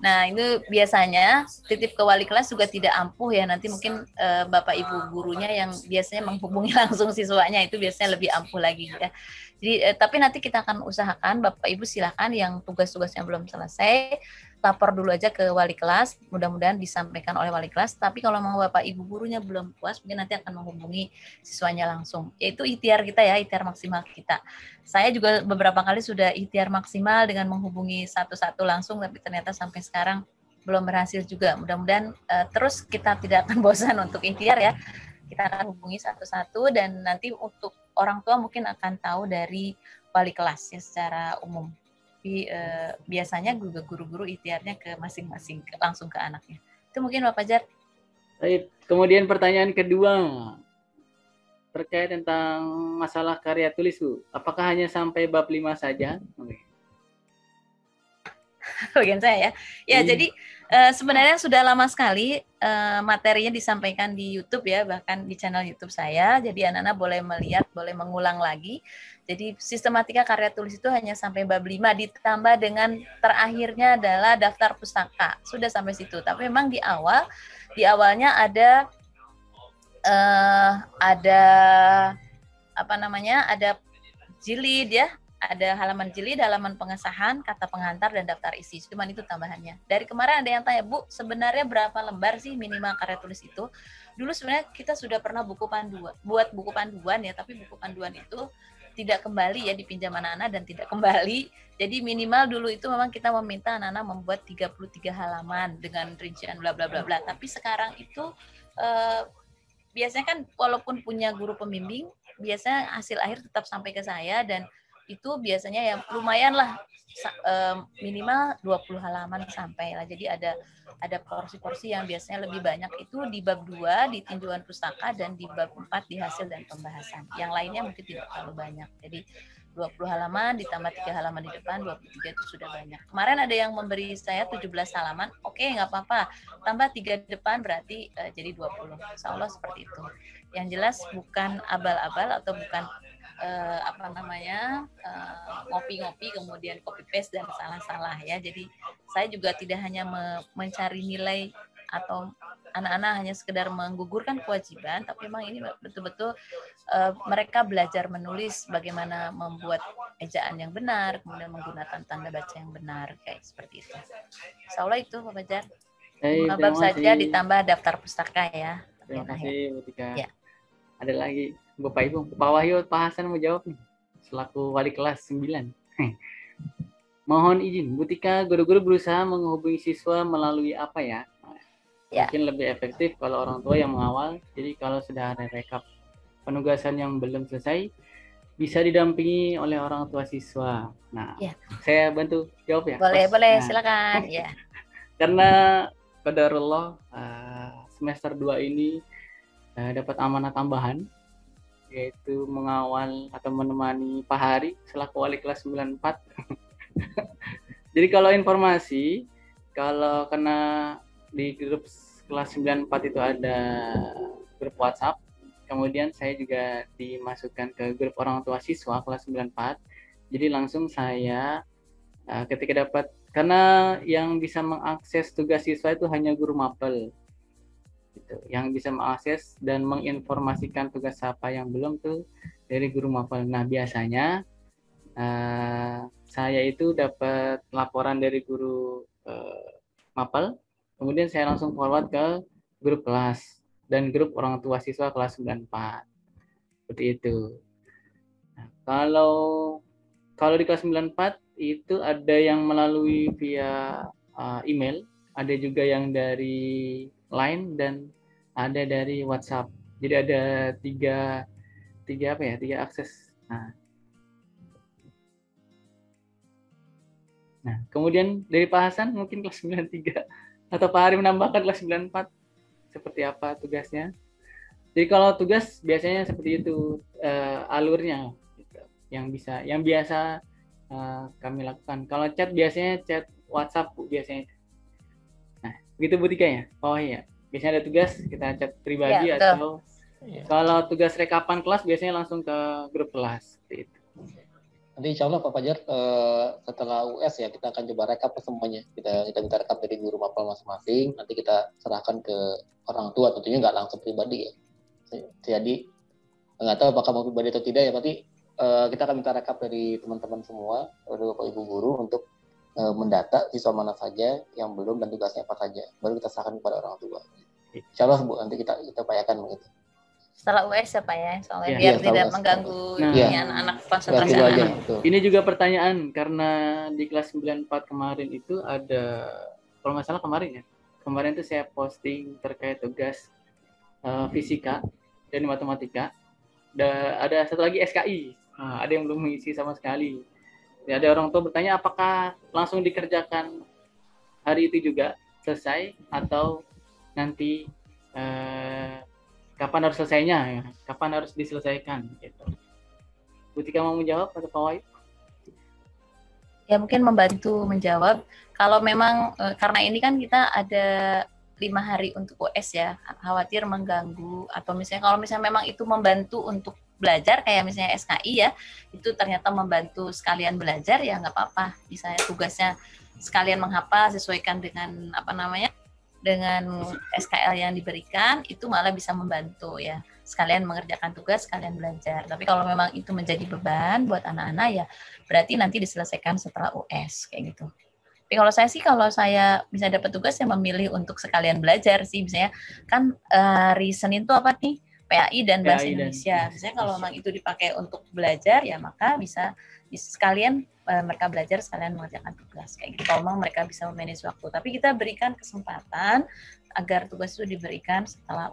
Nah, itu biasanya titip ke wali kelas juga tidak ampuh ya, nanti mungkin Bapak Ibu gurunya yang biasanya menghubungi langsung siswanya itu biasanya lebih ampuh lagi ya. Jadi tapi nanti kita akan usahakan Bapak Ibu silakan yang tugas-tugasnya belum selesai lapor dulu aja ke wali kelas, mudah-mudahan disampaikan oleh wali kelas. Tapi kalau mau Bapak Ibu gurunya belum puas, mungkin nanti akan menghubungi siswanya langsung. Yaitu ikhtiar kita ya, ikhtiar maksimal kita. Saya juga beberapa kali sudah ikhtiar maksimal dengan menghubungi satu-satu langsung, tapi ternyata sampai sekarang belum berhasil juga. Mudah-mudahan terus kita tidak akan bosan untuk ikhtiar ya. Kita akan hubungi satu-satu dan nanti untuk orang tua mungkin akan tahu dari wali kelas ya secara umum. Tapi biasanya guru-guru ikhtiarnya ke masing-masing, langsung ke anaknya. Itu mungkin Bapak Jar. Baik. Kemudian pertanyaan kedua terkait tentang masalah karya tulis, Bu. Apakah hanya sampai bab 5 saja? Bagian saya ya. Ya, jadi sebenarnya sudah lama sekali materinya disampaikan di YouTube ya, bahkan di channel YouTube saya. Jadi anak-anak boleh melihat, boleh mengulang lagi. Jadi sistematika karya tulis itu hanya sampai bab 5 ditambah dengan terakhirnya adalah daftar pustaka. Sudah sampai situ. Tapi memang di awalnya ada ada jilid ya, ada halaman jilid, halaman pengesahan, kata pengantar dan daftar isi. Cuman itu tambahannya. Dari kemarin ada yang tanya, Bu, sebenarnya berapa lembar sih minimal karya tulis itu? Dulu sebenarnya kita sudah pernah buat buku panduan ya, tapi buku panduan itu tidak kembali ya, dipinjam anak-anak dan tidak kembali. Jadi minimal dulu itu memang kita meminta anak-anak membuat 33 halaman dengan rincian bla bla bla bla. Tapi sekarang itu biasanya kan walaupun punya guru pembimbing, biasanya hasil akhir tetap sampai ke saya dan itu biasanya ya lumayan lah, minimal 20 halaman sampai lah. Jadi ada porsi-porsi yang biasanya lebih banyak itu di bab 2 di tinjauan pustaka dan di bab 4 di hasil dan pembahasan. Yang lainnya mungkin tidak terlalu banyak. Jadi 20 halaman ditambah 3 halaman di depan, 23 itu sudah banyak. Kemarin ada yang memberi saya 17 halaman, oke nggak apa-apa. Tambah 3 depan berarti jadi 20. Insya Allah seperti itu. Yang jelas bukan abal-abal atau bukan ngopi-ngopi kemudian copy paste dan salah-salah ya. Jadi saya juga tidak hanya mencari nilai atau anak-anak hanya sekedar menggugurkan kewajiban, tapi memang ini betul-betul mereka belajar menulis, bagaimana membuat ejaan yang benar, kemudian menggunakan tanda baca yang benar, kayak seperti itu. Insya Allah itu Bapak Jar. 5 bab saja ditambah daftar pustaka ya. Terima kasih Bu Tika. Ya. Ada lagi Bapak Ibu, Pak Wahyu, Pak Hasan mau jawab nih, selaku wali kelas 9. Mohon izin, Bu Tika, guru-guru berusaha menghubungi siswa melalui apa ya? Ya. Mungkin lebih efektif kalau orang tua yang mengawal. Jadi kalau sudah ada rekap penugasan yang belum selesai, bisa didampingi oleh orang tua siswa. Nah, ya. Saya bantu jawab ya? Boleh, silakan. Ya. Karena qadarullah semester 2 ini dapat amanah tambahan, yaitu mengawal atau menemani Pak Hari selaku wali kelas 94. Jadi kalau informasi, kalau kena di grup kelas 94 itu ada grup WhatsApp, kemudian saya juga dimasukkan ke grup orang tua siswa kelas 94. Jadi langsung saya ketika dapat, karena yang bisa mengakses tugas siswa itu hanya guru mapel. Gitu, yang bisa mengakses dan menginformasikan tugas apa yang belum tuh dari guru mapel. Nah biasanya saya itu dapat laporan dari guru mapel, kemudian saya langsung forward ke grup kelas dan grup orang tua siswa kelas 94. Seperti itu. Nah, kalau di kelas 94 itu ada yang melalui via email, ada juga yang dari Line dan ada dari WhatsApp. Jadi ada tiga akses. Nah, kemudian dari Pak Hasan mungkin kelas 93 atau Pak Hari menambahkan kelas 94 seperti apa tugasnya. Jadi kalau tugas biasanya seperti itu alurnya gitu. Yang biasa kami lakukan. Kalau chat biasanya chat WhatsApp biasanya. Nah, begitu Bu Tika ya? Oh iya. Biasanya ada tugas kita chat pribadi ya, atau kalau tugas rekapan kelas biasanya langsung ke grup kelas seperti itu. Nanti insya Allah Pak Fajar setelah US ya kita akan coba rekap semuanya. Kita minta rekap dari guru mapel masing-masing. Nanti kita serahkan ke orang tua, tentunya nggak langsung pribadi ya. Jadi nggak tahu apakah mau pribadi atau tidak ya. Tapi kita akan minta rekap dari teman-teman semua, dari Bapak Ibu guru untuk mendata siswa mana saja yang belum dan tugasnya apa saja. Baru kita serahkan kepada orang tua. Insya Allah Bu, nanti kita upayakan begitu. Setelah US ya Pak ya, soalnya Ya, biar iya, tidak US. mengganggu Nah, anak-anak konsentrasi Itu aja, anak-anak. betul. Ini juga pertanyaan karena di kelas 94 kemarin itu ada, kalau nggak salah kemarin ya, kemarin itu saya posting terkait tugas fisika dan matematika. Ada satu lagi SKI, ada yang belum mengisi sama sekali. Ya, ada orang tua bertanya apakah langsung dikerjakan hari itu juga selesai atau nanti kapan harus selesainya, ya? Kapan harus diselesaikan gitu. Bu Tika mau menjawab atau Pak Wahyu? Ya mungkin membantu menjawab. Kalau memang karena ini kan kita ada 5 hari untuk US ya, khawatir mengganggu atau misalnya kalau misalnya memang itu membantu untuk belajar kayak misalnya SKI ya, itu ternyata membantu sekalian belajar ya nggak apa-apa. Misalnya tugasnya sekalian menghafal sesuaikan dengan dengan SKL yang diberikan, itu malah bisa membantu ya. Sekalian mengerjakan tugas, sekalian belajar. Tapi kalau memang itu menjadi beban buat anak-anak ya berarti nanti diselesaikan setelah US kayak gitu. Tapi kalau saya bisa dapat tugas, saya memilih untuk sekalian belajar sih. Misalnya kan hari Senin tuh apa nih? PAI dan Bahasa Indonesia. Misalnya kalau memang itu dipakai untuk belajar, ya maka bisa sekalian mereka belajar sekalian mengerjakan tugas. Kayak gitu. Kalau memang mereka bisa memanage waktu. Tapi kita berikan kesempatan agar tugas itu diberikan setelah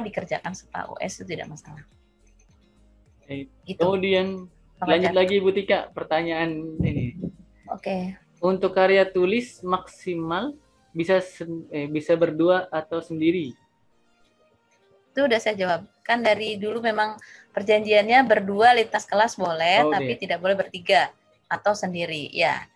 dikerjakan setelah US, itu tidak masalah. Gitu. Kemudian lanjut lagi Bu Tika, pertanyaan ini. Oke. Untuk karya tulis maksimal bisa berdua atau sendiri? Itu udah saya jawab. Kan dari dulu memang perjanjiannya berdua lintas kelas boleh, tapi tidak boleh bertiga atau sendiri. Ya.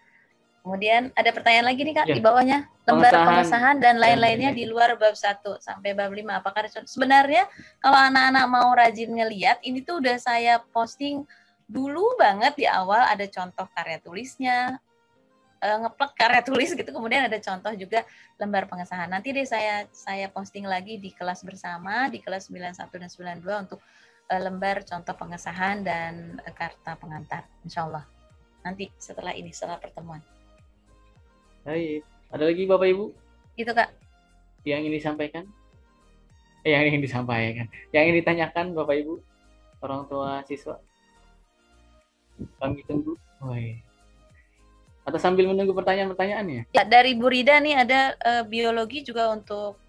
Kemudian ada pertanyaan lagi nih Kak di bawahnya. Lembar pengesahan dan lain-lainnya di luar bab 1 sampai bab 5. Apakah sebenarnya kalau anak-anak mau rajin ngeliat, ini tuh udah saya posting dulu banget di awal, ada contoh karya tulisnya, ngeplek karya tulis gitu, kemudian ada contoh juga lembar pengesahan. Nanti deh saya posting lagi di kelas bersama di kelas 91 dan 92 untuk lembar contoh pengesahan dan karta pengantar, insya Allah nanti setelah pertemuan. Baik, ada lagi Bapak Ibu? Gitu Kak. Yang ingin disampaikan? Yang ingin ditanyakan Bapak Ibu, orang tua siswa? Kami tunggu. Atau sambil menunggu pertanyaan-pertanyaannya? Ya, dari Bu Rida nih ada biologi juga untuk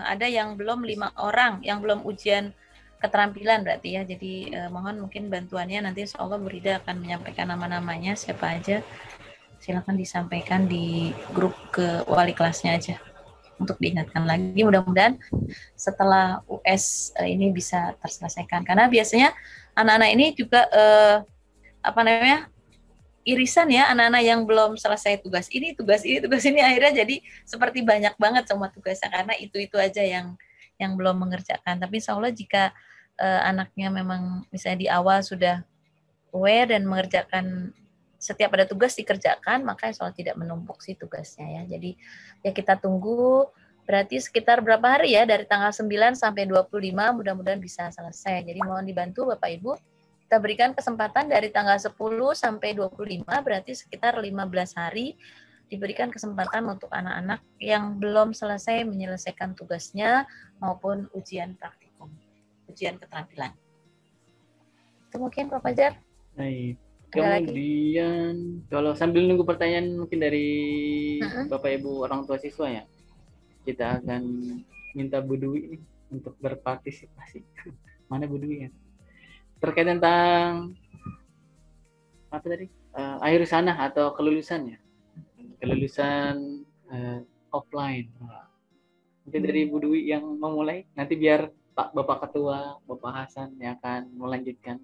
ada yang belum 5 orang yang belum ujian keterampilan berarti ya. Jadi mohon mungkin bantuannya nanti insya Allah Bu Rida akan menyampaikan nama-namanya siapa aja. Silakan disampaikan di grup ke wali kelasnya aja untuk diingatkan lagi. Mudah-mudahan setelah US ini bisa terselesaikan karena biasanya anak-anak ini juga irisan ya, anak-anak yang belum selesai tugas ini akhirnya jadi seperti banyak banget semua tugasnya karena itu aja yang belum mengerjakan. Tapi insya Allah jika anaknya memang misalnya di awal sudah aware dan mengerjakan setiap ada tugas dikerjakan, maka insya Allah tidak menumpuk sih tugasnya ya. Jadi ya kita tunggu, berarti sekitar berapa hari ya, dari tanggal 9 sampai 25 mudah-mudahan bisa selesai. Jadi mohon dibantu Bapak Ibu. Kita berikan kesempatan dari tanggal 10 sampai 25, berarti sekitar 15 hari diberikan kesempatan untuk anak-anak yang belum selesai menyelesaikan tugasnya maupun ujian praktikum, ujian keterampilan. Itu mungkin Pak Fajar. Baik. Kemudian kalau sambil nunggu pertanyaan mungkin dari Bapak Ibu orang tua siswa ya, kita akan minta Bu Dwi untuk berpartisipasi. Mana Bu Dwi ya? Terkait tentang apa tadi, akhir sana atau kelulusan ya, kelulusan offline. Mungkin dari Bu Dwi yang memulai, nanti biar Bapak Ketua, Bapak Hasan yang akan melanjutkan.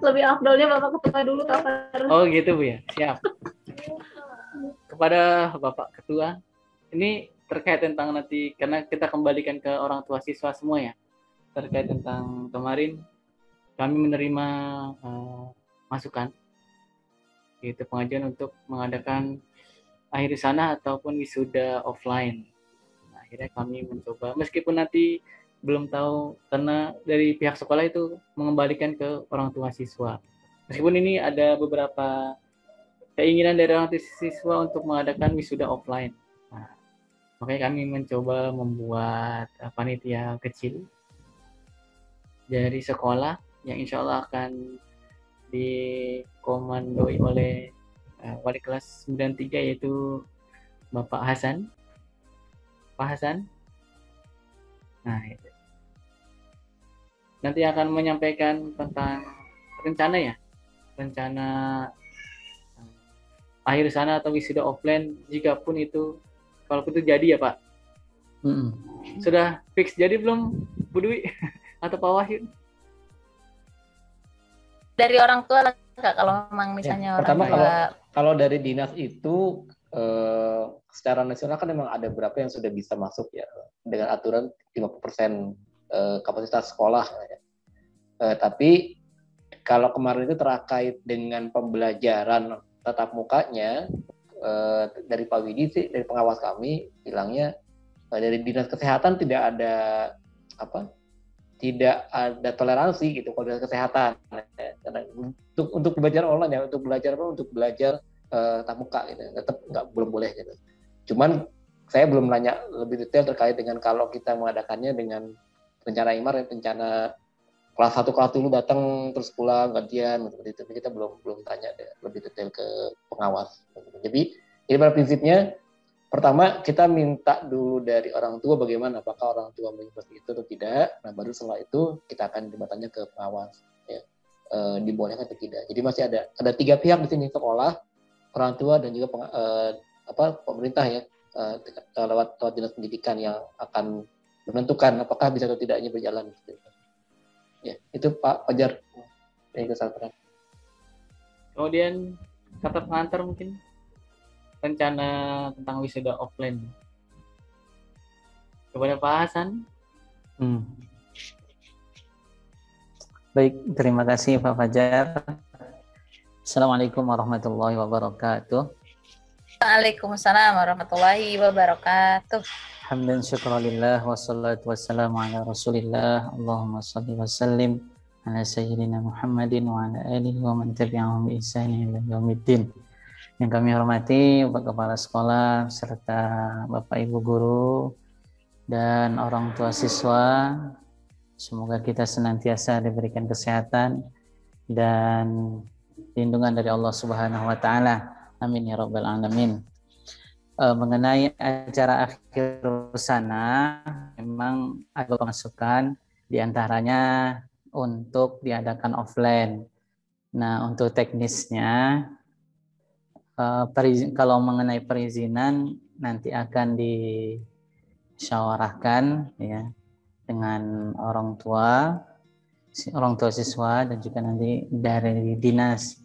Lebih afdolnya Bapak Ketua dulu kapan? Oh gitu Bu ya, siap. Kepada Bapak Ketua, ini terkait tentang nanti, karena kita kembalikan ke orang tua siswa semua ya, terkait tentang kemarin kami menerima masukan, yaitu pengajuan untuk mengadakan akhir sana ataupun wisuda offline. Nah, akhirnya kami mencoba, meskipun nanti belum tahu karena dari pihak sekolah itu mengembalikan ke orang tua siswa. Meskipun ini ada beberapa keinginan dari orang tua siswa untuk mengadakan wisuda offline. Nah, makanya kami mencoba membuat panitia kecil dari sekolah yang insya Allah akan dikomandoi oleh wali kelas 93 yaitu Bapak Hasan. Pak Hasan. Nah, itu. Nanti akan menyampaikan tentang rencana akhir sana atau wisuda offline, jika pun itu, kalaupun itu jadi ya Pak. Sudah fix jadi belum Bu Dwi atau Pak Wahyu? Dari orang tua lah Kak, kalau memang misalnya orang pertama tua. kalau dari dinas itu secara nasional kan memang ada beberapa yang sudah bisa masuk ya dengan aturan 50% kapasitas sekolah. Tapi kalau kemarin itu terkait dengan pembelajaran tatap mukanya, dari Pak Widi sih, dari pengawas kami bilangnya dari dinas kesehatan tidak ada toleransi gitu kalau dinas kesehatan. Karena untuk belajar online ya, untuk belajar tatap muka gitu, tetap belum boleh gitu. Cuman saya belum nanya lebih detail terkait dengan kalau kita mengadakannya dengan rencana IMAR, rencana kelas 1 kelas dulu datang terus pulang gantian seperti itu. Kita belum tanya lebih detail ke pengawas. Jadi pada prinsipnya pertama kita minta dulu dari orang tua bagaimana, apakah orang tua mengikuti itu atau tidak. Nah baru setelah itu kita akan bertanya ke pengawas ya, dibolehkan atau tidak. Jadi masih ada 3 pihak di sini, sekolah, orang tua dan juga pemerintah ya, lewat dinas pendidikan yang akan menentukan apakah bisa atau tidaknya berjalan. Ya, itu Pak Fajar yang kesalahan. Kemudian kata pengantar mungkin rencana tentang wisuda offline kepada Pak Hasan. Baik, terima kasih Pak Fajar. Assalamualaikum warahmatullahi wabarakatuh. Waalaikumsalam warahmatullahi wabarakatuh. Hamdan syukralillah wassalatu wassalamu ala rasulillah. Allahumma salli wa sallim ala sayyidina Muhammadin wa ala alihi wa man tabi'ahum bi ihsanin ila yaumiddin. Yang kami hormati Bapak Kepala Sekolah serta Bapak Ibu Guru dan orang tua siswa, semoga kita senantiasa diberikan kesehatan dan lindungan dari Allah Subhanahu wa taala. Amin ya rabbal alamin. Mengenai acara akhir sana, memang ada pemasukan diantaranya untuk diadakan offline. Nah, untuk teknisnya, kalau mengenai perizinan nanti akan disyawarahkan ya dengan orang tua siswa dan juga nanti dari dinas.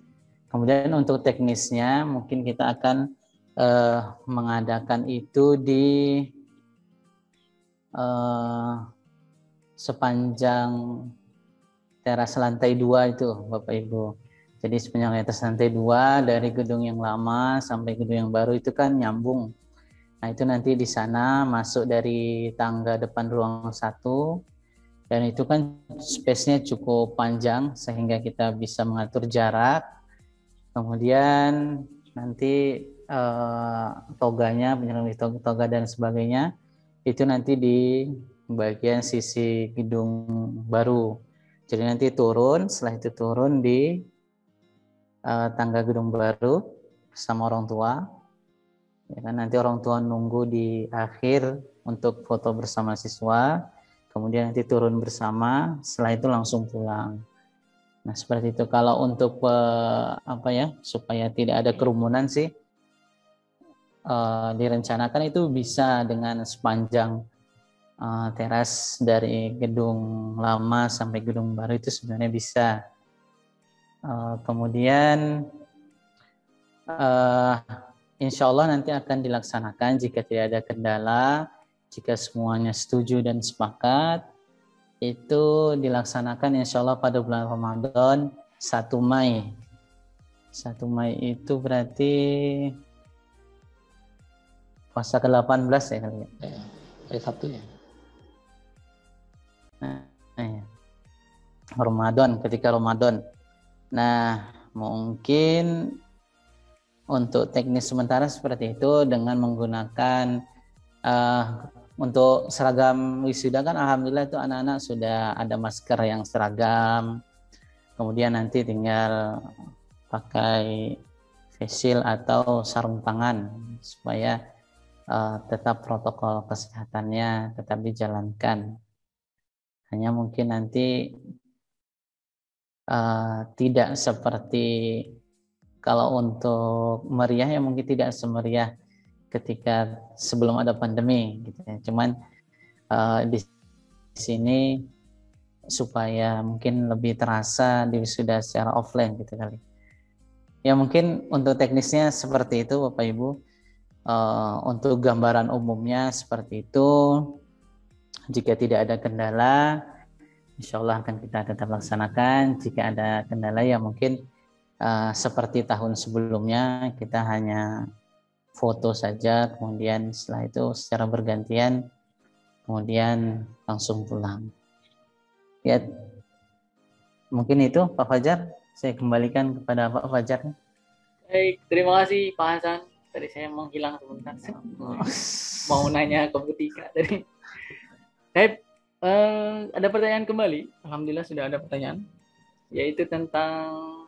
Kemudian untuk teknisnya mungkin kita akan mengadakan itu di sepanjang teras lantai 2 itu Bapak Ibu. Jadi sepanjang teras lantai 2 dari gedung yang lama sampai gedung yang baru itu kan nyambung. Nah itu nanti di sana masuk dari tangga depan ruang 1 dan itu kan space-nya cukup panjang sehingga kita bisa mengatur jarak. Kemudian nanti toganya, penyelenggaraan toga dan sebagainya itu nanti di bagian sisi gedung baru. Jadi nanti setelah itu turun di tangga gedung baru bersama orang tua. Ya kan, nanti orang tua nunggu di akhir untuk foto bersama siswa, kemudian nanti turun bersama, setelah itu langsung pulang. Nah seperti itu. Kalau untuk supaya tidak ada kerumunan sih, direncanakan itu bisa dengan sepanjang teras dari gedung lama sampai gedung baru itu sebenarnya bisa. Kemudian insya Allah nanti akan dilaksanakan jika tidak ada kendala, jika semuanya setuju dan sepakat. itu dilaksanakan insya Allah pada bulan Ramadan 1 Mei. 1 Mei itu berarti puasa ke-18 ya kali ya? Ya, hari Sabtu ya. Ya. Ramadan, ketika Ramadan. Nah, mungkin untuk teknis sementara seperti itu dengan menggunakan untuk seragam wisuda kan alhamdulillah itu anak-anak sudah ada masker yang seragam. Kemudian nanti tinggal pakai face shield atau sarung tangan supaya tetap protokol kesehatannya tetap dijalankan. Hanya mungkin nanti tidak seperti kalau untuk meriah ya mungkin tidak semeriah ketika sebelum ada pandemi gitu ya. Cuman di sini supaya mungkin lebih terasa di wisuda secara offline gitu kali. Ya mungkin untuk teknisnya seperti itu Bapak Ibu. Untuk gambaran umumnya seperti itu. Jika tidak ada kendala, insya Allah akan kita tetap laksanakan. Jika ada kendala ya mungkin seperti tahun sebelumnya kita hanya foto saja, kemudian setelah itu secara bergantian, kemudian langsung pulang. Ya, mungkin itu Pak Fajar. Saya kembalikan kepada Pak Fajar. Baik, terima kasih Pak Hasan. Tadi saya menghilang sebentar. Mau nanya ke Bu Tika tadi. Ada pertanyaan kembali. Alhamdulillah sudah ada pertanyaan, yaitu tentang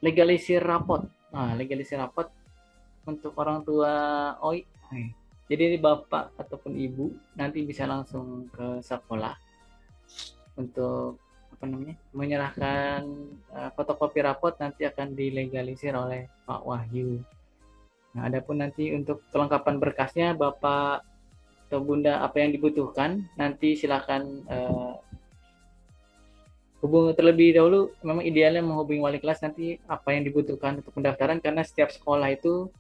legalisir rapot. Legalisir rapot untuk orang tua OI. Jadi bapak ataupun ibu nanti bisa langsung ke sekolah untuk menyerahkan fotokopi rapot, nanti akan dilegalisir oleh Pak Wahyu. Nah, adapun nanti untuk kelengkapan berkasnya Bapak atau Bunda apa yang dibutuhkan, nanti silakan hubungi terlebih dahulu. Memang idealnya menghubungi wali kelas nanti apa yang dibutuhkan untuk pendaftaran, karena setiap sekolah itu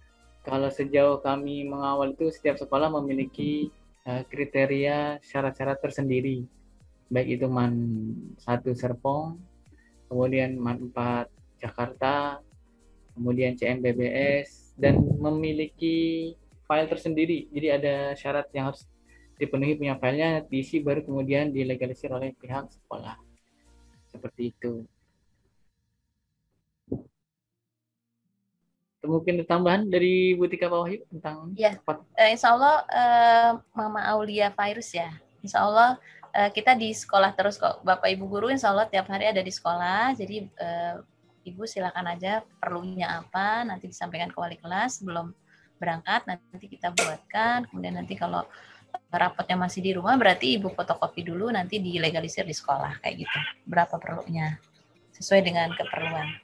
kalau sejauh kami mengawal itu setiap sekolah memiliki kriteria syarat-syarat tersendiri, baik itu MAN 1 Serpong, kemudian MAN 4 Jakarta, kemudian CMBBS, dan memiliki file tersendiri. Jadi ada syarat yang harus dipenuhi, punya filenya, diisi, baru kemudian dilegalisir oleh pihak sekolah. Seperti itu. Mungkin tambahan dari Bu Tika Pak Wahyu tentang insya Allah Mama Aulia Virus ya. Insya Allah kita di sekolah terus kok. Bapak Ibu guru insya Allah tiap hari ada di sekolah. Jadi Ibu silakan aja perlunya apa, nanti disampaikan ke wali kelas sebelum berangkat, nanti kita buatkan. Kemudian nanti kalau rapotnya masih di rumah, berarti Ibu fotokopi dulu, nanti dilegalisir di sekolah kayak gitu. Berapa perlunya sesuai dengan keperluan.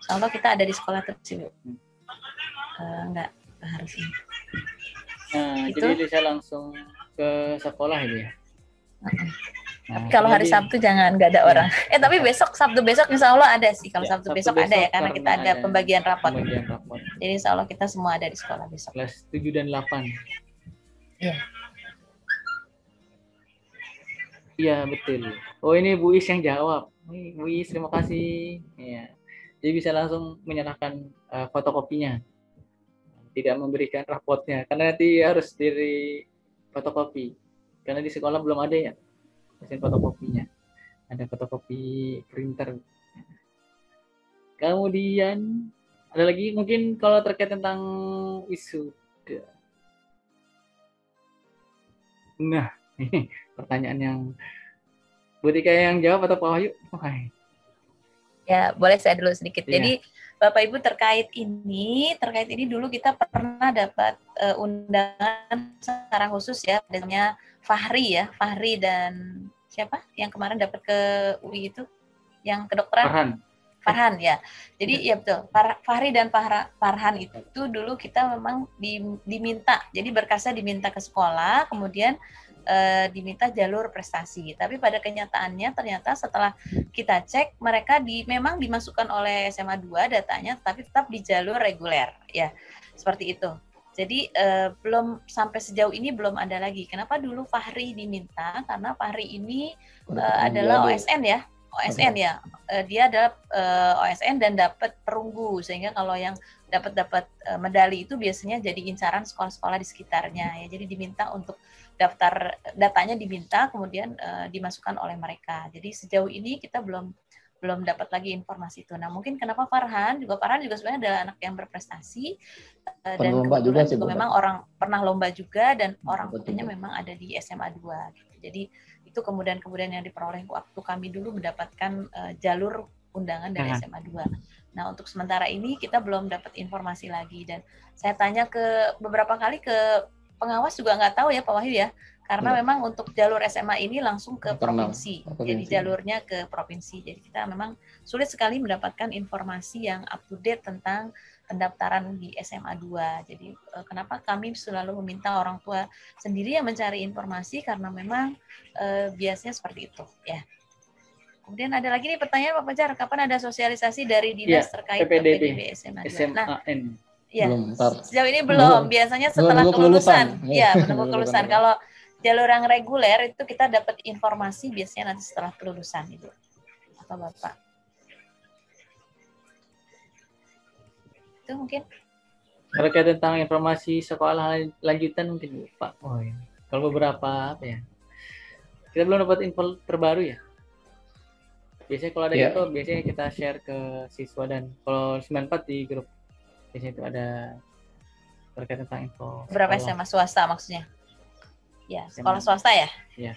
Insya Allah kita ada di sekolah terus Ibu. Enggak harus ini. Nah, gitu. Jadi bisa langsung ke sekolah ini ya. Tapi kalau hari Sabtu jangan, nggak ada orang. Tapi besok, Sabtu besok insya Allah ada sih. Kalau Sabtu besok ada ya, karena kita ada pembagian rapot. Jadi insya Allah kita semua ada di sekolah besok. Kelas 7 dan 8. Iya. Iya, betul. Oh, ini Bu Is yang jawab. Bu Is, terima kasih. Ya. Jadi bisa langsung menyerahkan fotokopinya. Tidak memberikan rapotnya, karena nanti harus diri fotokopi. Karena di sekolah belum ada ya mesin fotokopinya, ada fotokopi printer. Kemudian ada lagi mungkin kalau terkait tentang wisuda. Nah, ini pertanyaan yang Bu Tika yang jawab atau Pak Wahyu? Ya, boleh saya dulu sedikit. Ya. Jadi Bapak Ibu terkait ini dulu kita pernah dapat undangan secara khusus ya, adanya Fahri dan siapa yang kemarin dapat ke UI itu, yang kedokteran? Farhan ya. Jadi ya betul, Fahri dan Farhan itu dulu kita memang diminta, jadi berkasnya diminta ke sekolah, kemudian diminta jalur prestasi. Tapi pada kenyataannya ternyata setelah kita cek, mereka memang dimasukkan oleh SMA 2 datanya, tapi tetap di jalur reguler ya, seperti itu. Jadi belum sampai sejauh ini belum ada lagi. Kenapa dulu Fahri diminta? Karena Fahri ini adalah OSN ya, OSN ya. Dia adalah OSN dan dapat perunggu, sehingga kalau yang dapat medali itu biasanya jadi incaran sekolah-sekolah di sekitarnya ya. Jadi diminta untuk daftar, datanya diminta kemudian dimasukkan oleh mereka. Jadi sejauh ini kita belum dapat lagi informasi itu. Nah, mungkin kenapa Farhan juga sebenarnya adalah anak yang berprestasi dan kebetulan juga memang orang pernah lomba juga dan orang tuanya memang ada di SMA 2 gitu. Jadi itu kemudian yang diperoleh waktu kami dulu mendapatkan jalur undangan dari SMA 2. Nah, untuk sementara ini kita belum dapat informasi lagi dan saya tanya ke beberapa kali ke pengawas juga nggak tahu ya Pak Wahyu ya. Karena memang untuk jalur SMA ini langsung ke provinsi. Jadi jalurnya ke provinsi. Jadi kita memang sulit sekali mendapatkan informasi yang up to date tentang pendaftaran di SMA 2. Jadi kenapa kami selalu meminta orang tua sendiri yang mencari informasi karena memang biasanya seperti itu ya. Kemudian ada lagi nih pertanyaan Pak Fajar, kapan ada sosialisasi dari dinas terkait PPDB SMA 2? Nah, ya, sejauh ini belum. Biasanya setelah kelulusan. Ya, menunggu kelulusan. Kalau jalur yang reguler itu kita dapat informasi biasanya nanti setelah kelulusan itu. Apa Bapak? Itu mungkin. Terkait tentang informasi sekolah lanjutan mungkin Pak. Oh ya. Kalau beberapa apa ya? Kita belum dapat info terbaru ya. Biasanya kalau ada info biasanya kita share ke siswa dan kalau 94 di grup biasanya itu ada terkait tentang info. Berapa SMA swasta maksudnya? Ya, sekolah swasta ya? Iya.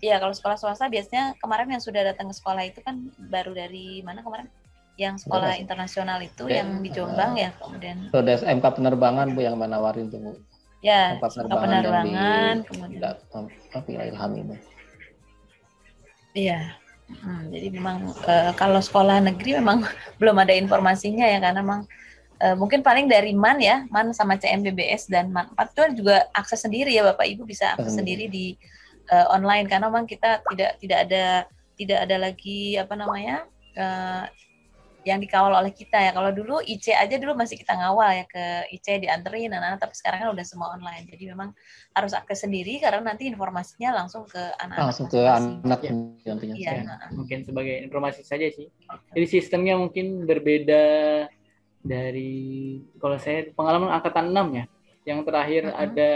Iya, kalau sekolah swasta biasanya kemarin yang sudah datang ke sekolah itu kan baru dari mana kemarin? Yang sekolah internasional itu yang di Jombang ya, kemudian. Ada SMK penerbangan Bu yang menawarin tuh Bu. Ya, SMK penerbangan kemudian. Ilham ini. Iya. Jadi memang kalau sekolah negeri memang belum ada informasinya ya karena memang mungkin paling dari MAN ya, MAN sama CMBBS dan MAN 4 itu juga akses sendiri ya Bapak Ibu bisa akses sendiri di online karena memang kita tidak ada lagi apa namanya yang dikawal oleh kita ya. Kalau dulu IC aja dulu masih kita ngawal ya ke IC dianterin anak-anak, tapi sekarang kan udah semua online. Jadi memang harus akses sendiri karena nanti informasinya langsung ke anak-anak. Langsung ke anak ya. Ya. Mungkin sebagai informasi saja sih. Jadi sistemnya mungkin berbeda dari kalau saya pengalaman angkatan 6 ya. Yang terakhir ada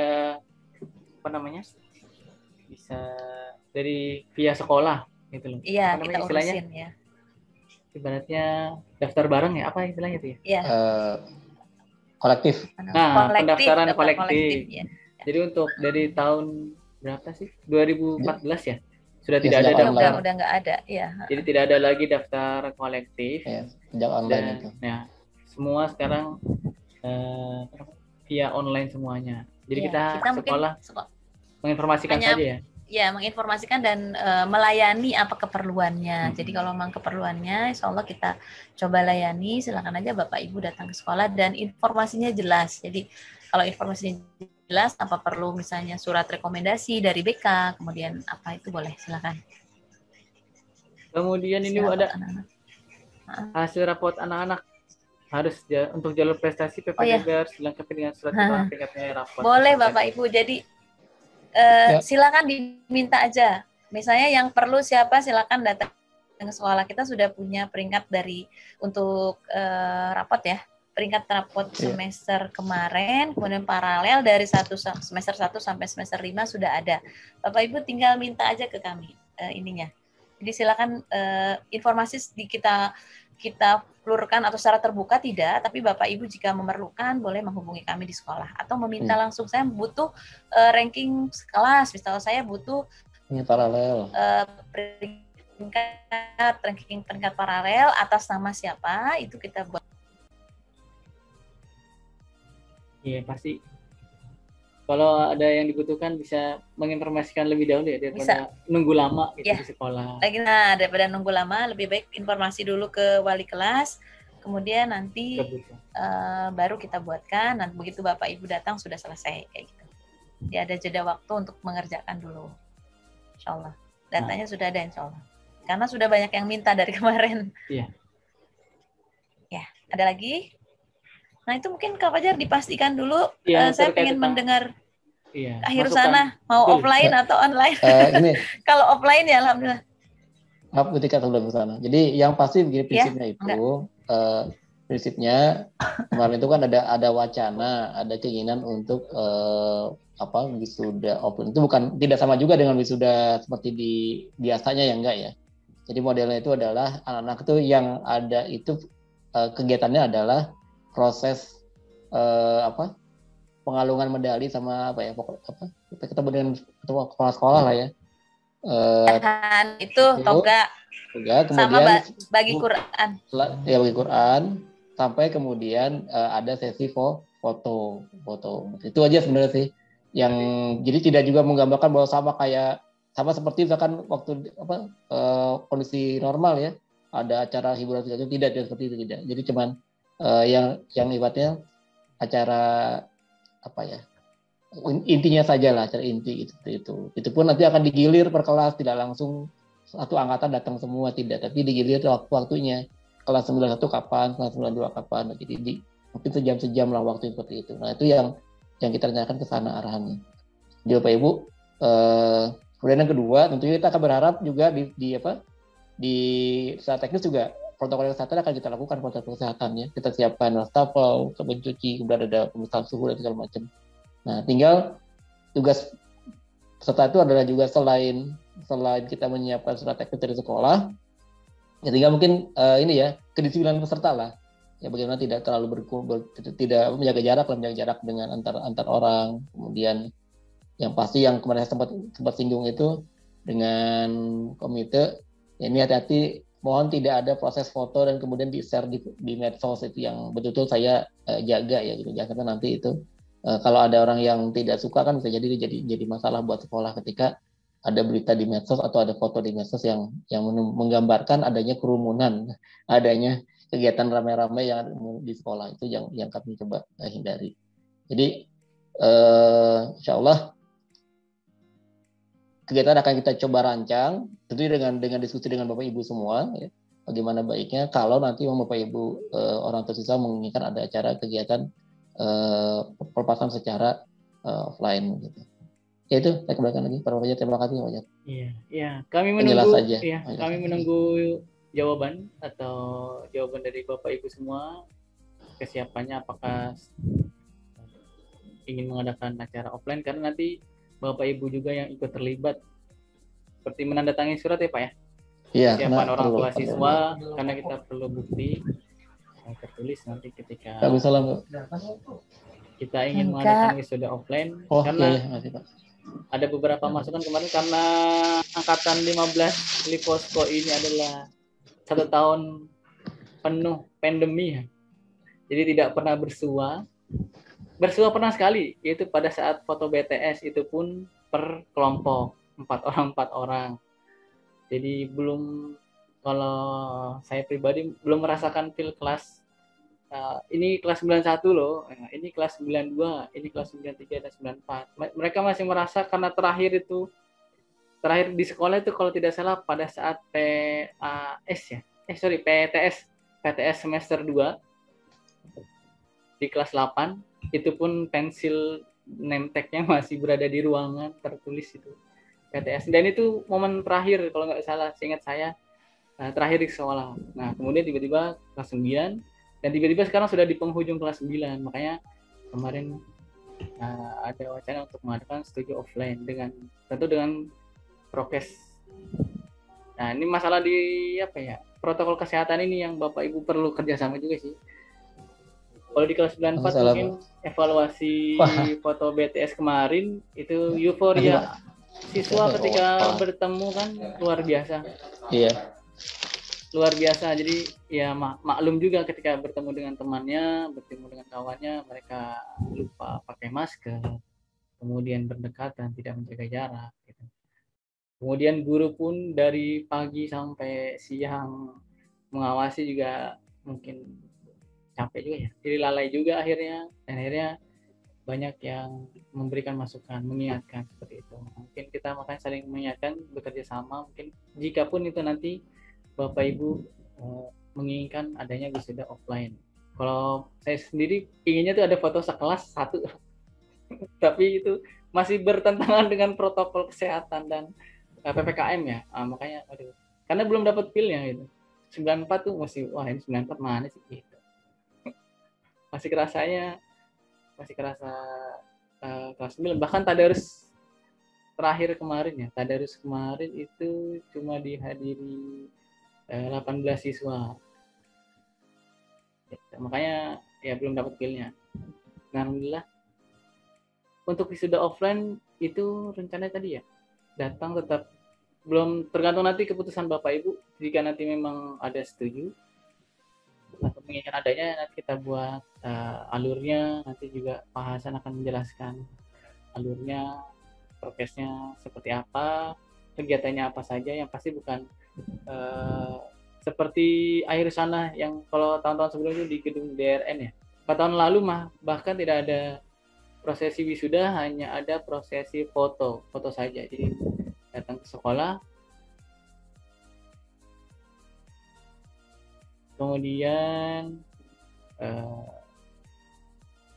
apa namanya? Bisa dari via sekolah gitu loh. Iya, kita urusin ya. Ibaratnya daftar bareng ya, apa istilahnya itu ya? Iya. Kolektif. Nah, pendaftaran kolektif. Ya. Jadi untuk dari tahun berapa sih? 2014 ya? Sudah tidak ada daftar. Udah nggak ada, ya. Jadi tidak ada lagi daftar kolektif. Ya, sejak online itu. Ya, semua sekarang via online semuanya. Jadi kita sekolah menginformasikan saja ya. Ya, menginformasikan dan melayani apa keperluannya. Jadi kalau memang keperluannya, insya Allah kita coba layani. Silakan aja Bapak Ibu datang ke sekolah dan informasinya jelas. Jadi kalau informasinya jelas, apa perlu misalnya surat rekomendasi dari BK, kemudian apa itu boleh, silakan. Kemudian ini ada hasil raport anak-anak harus untuk jalur prestasi PPDB harus dilengkapi dengan surat tingkatnya raport. Boleh Bapak Ibu. Jadi silakan diminta aja. Misalnya yang perlu siapa silakan datang ke sekolah. Kita sudah punya peringkat untuk rapot ya. Peringkat rapot semester kemarin, kemudian paralel dari semester 1 sampai semester 5 sudah ada. Bapak Ibu tinggal minta aja ke kami ininya. Jadi silakan informasi kita plurkan atau secara terbuka tidak, tapi Bapak Ibu jika memerlukan boleh menghubungi kami di sekolah atau meminta langsung, saya butuh ranking kelas, misalnya saya butuh paralel peringkat paralel atas nama siapa, itu kita buat. Iya pasti. Kalau ada yang dibutuhkan bisa menginformasikan lebih dahulu ya daripada nunggu lama gitu di sekolah. Daripada nunggu lama, lebih baik informasi dulu ke wali kelas, kemudian nanti baru kita buatkan. Nanti begitu Bapak Ibu datang sudah selesai kayak gitu. Jadi ada jeda waktu untuk mengerjakan dulu. Insya Allah. Datanya sudah ada insya Allah. Karena sudah banyak yang minta dari kemarin. Iya. Ya, ada lagi? Nah itu mungkin Kak Fajar dipastikan dulu. Iya, Saya terkait ingin tentang- mendengar Iya, akhir masukan. sana mau Betul. offline atau online. Ini Kalau offline ya alhamdulillah. maaf ketika sebelum ke sana. Jadi yang pasti begini prinsipnya itu, prinsipnya kemarin itu kan ada wacana, ada keinginan untuk wisuda offline. Itu bukan tidak sama juga dengan wisuda seperti di biasanya ya, enggak ya. Jadi modelnya itu adalah anak-anak itu yang ada itu kegiatannya adalah proses pengalungan medali sama kita ketemu dengan ketua kepala sekolah lah ya. Itu toga kemudian sama bagi Quran. Ya bagi Quran sampai kemudian ada sesi foto. Itu aja sebenarnya sih. Yang jadi tidak juga menggambarkan bahwa sama seperti misalkan waktu kondisi normal ya. Ada acara hiburan itu tidak seperti itu tidak. Jadi cuman yang ibaratnya acara intinya saja lah, acara inti itu. Itu pun nanti akan digilir per kelas, tidak langsung satu angkatan datang semua, tidak, tapi digilir waktu-waktunya. Kelas 91 kapan, kelas 92 kapan. Jadi mungkin sejam-sejam lah waktu seperti itu. Nah, itu yang kita rencanakan ke sana arahannya. Jadi Bapak Ibu, kemudian yang kedua, tentunya kita akan berharap juga di secara teknis juga protokol kesehatan akan kita lakukan, protokol kesehatannya. Kita siapkan wastafel, sabun cuci, kemudian ada pemeriksaan suhu dan segala macam. Nah, tinggal tugas peserta itu adalah juga selain kita menyiapkan surat teknis dari sekolah, ya tinggal mungkin kedisiplinan peserta lah. Ya bagaimana tidak terlalu tidak menjaga jarak dengan antar orang. Kemudian yang pasti yang kemarin saya sempat singgung itu dengan komite, ya ini hati-hati, mohon tidak ada proses foto dan kemudian di-share di medsos itu yang betul-betul saya jaga ya gitu. Jangan sampai nanti itu kalau ada orang yang tidak suka kan bisa jadi masalah buat sekolah ketika ada berita di medsos atau ada foto di medsos yang menggambarkan adanya kerumunan, adanya kegiatan ramai-ramai yang di sekolah. Itu yang kami coba hindari. Jadi insya Allah kegiatan akan kita coba rancang, tentunya dengan diskusi dengan Bapak Ibu semua, ya, bagaimana baiknya kalau nanti Bapak Ibu orang tersisa menginginkan ada acara kegiatan pelepasan secara offline gitu. Ya itu saya kembalikan lagi Pak Fajar, terima kasih Pak Fajar. Iya. Kami menunggu jawaban dari Bapak Ibu semua, kesiapannya apakah ingin mengadakan acara offline, karena nanti Bapak Ibu juga yang ikut terlibat seperti menandatangani surat ya Pak ya. Iya. Kesiapan orang tua siswa, karena kita perlu bukti tertulis nanti ketika kita ingin mengadakan wisuda offline. Karena ada beberapa masukan kemarin, karena angkatan 15 Liposko ini adalah 1 tahun penuh pandemi ya. Jadi tidak pernah bersua pernah sekali, yaitu pada saat foto BTS, itu pun per kelompok 4 orang. Jadi kalau saya pribadi belum merasakan feel kelas ini kelas 91 loh, ini kelas 92, ini kelas 93 dan 94. Mereka masih merasa, karena terakhir di sekolah itu kalau tidak salah pada saat PTS semester 2 di kelas 8, itu pun pensil name tag-nya masih berada di ruangan tertulis itu PTS, dan itu momen terakhir kalau nggak salah, seingat saya terakhir di sekolah. Nah kemudian tiba-tiba kelas 9, dan tiba-tiba sekarang sudah di penghujung kelas 9, makanya kemarin ada wacana untuk mengadakan studi offline tentu dengan prokes. Nah ini masalah di protokol kesehatan ini yang Bapak Ibu perlu kerjasama juga sih. Kalau di kelas 94 mungkin evaluasi foto BTS kemarin itu euforia siswa ketika bertemu kan luar biasa. Iya. Luar biasa. Jadi ya maklum juga ketika bertemu dengan temannya, bertemu dengan kawannya, mereka lupa pakai masker, kemudian berdekatan, tidak menjaga jarak. Gitu. Kemudian guru pun dari pagi sampai siang mengawasi juga mungkin capek juga ya, jadi lalai juga akhirnya, dan akhirnya banyak yang memberikan masukan, mengingatkan seperti itu. Mungkin kita makanya saling mengingatkan, bekerja sama. Mungkin jika pun itu nanti Bapak Ibu menginginkan adanya wisuda offline, Kalau saya sendiri inginnya tuh ada foto sekelas satu, tapi itu masih bertentangan dengan protokol kesehatan dan PPKM ya. Makanya aduh, karena belum dapat feel-nya gitu. 94 tuh masih wah ini 94 mana sih gitu. Masih kerasa kelas 9, bahkan tadarus terakhir kemarin ya. Tadarus kemarin itu cuma dihadiri 18 siswa. Makanya ya belum dapat feel-nya. Nah, alhamdulillah untuk wisuda offline itu rencananya tadi ya datang, tetap belum tergantung nanti keputusan Bapak Ibu. Jika nanti memang ada setuju atau menginginkan adanya, nanti kita buat alurnya. Nanti juga Pak Hasan akan menjelaskan alurnya, prokesnya seperti apa, kegiatannya apa saja. Yang pasti bukan seperti akhir sana yang kalau tahun-tahun sebelumnya di gedung DRN ya. 4 tahun lalu bahkan tidak ada prosesi wisuda, hanya ada prosesi foto saja. Jadi datang ke sekolah, kemudian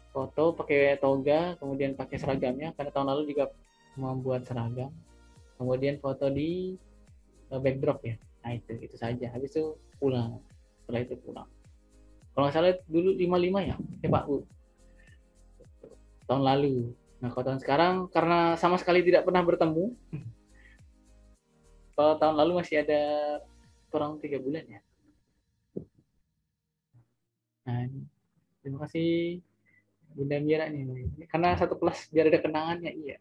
foto pakai toga, kemudian pakai seragamnya karena tahun lalu juga membuat seragam, kemudian foto di backdrop ya. Nah itu saja. Habis itu pulang. Setelah itu pulang. Kalau nggak salah dulu 55 ya, Pak Bu. Tahun lalu. Nah kalau tahun sekarang karena sama sekali tidak pernah bertemu. Kalau tahun lalu masih ada kurang 3 bulan ya. Nah, terima kasih Bunda Mira nih. Karena satu kelas biar ada kenangannya, iya.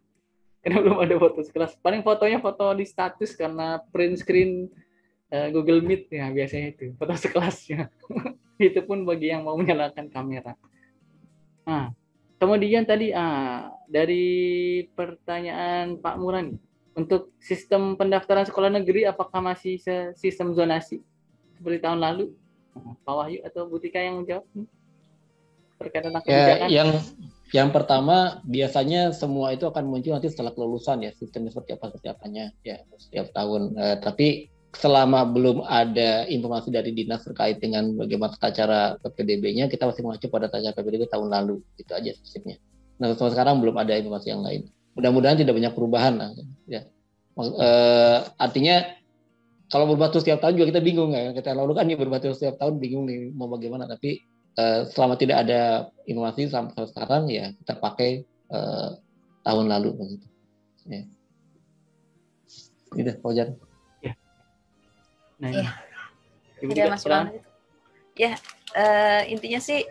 Karena belum ada foto sekelas. Paling fotonya foto di status karena print screen Google Meet ya biasanya itu foto sekelasnya. Itu pun bagi yang mau menyalakan kamera. Nah, kemudian tadi dari pertanyaan Pak Murani, untuk sistem pendaftaran sekolah negeri apakah masih sistem zonasi seperti tahun lalu? Pak Wahyu atau Bu Tika yang menjawab terkait tentang kebijakan? Ya, yang pertama biasanya semua itu akan muncul nanti setelah kelulusan ya, sistemnya seperti apanya ya setiap tahun. Tapi selama belum ada informasi dari dinas terkait dengan bagaimana tata cara PPDB-nya, kita masih mengacu pada tata cara PPDB tahun lalu, itu aja sistemnya. Nah sampai sekarang belum ada informasi yang lain. Mudah-mudahan tidak banyak perubahan. Ya. Artinya kalau berubah terus setiap tahun juga kita bingung ya. Kita lalu kan berubah terus setiap tahun bingung nih mau bagaimana. Tapi selama tidak ada informasi sampai sekarang ya kita pakai tahun lalu begitu. Ya. Gitu, Pak Jan. Nah, ya. Ada masukan gitu. Ya, intinya sih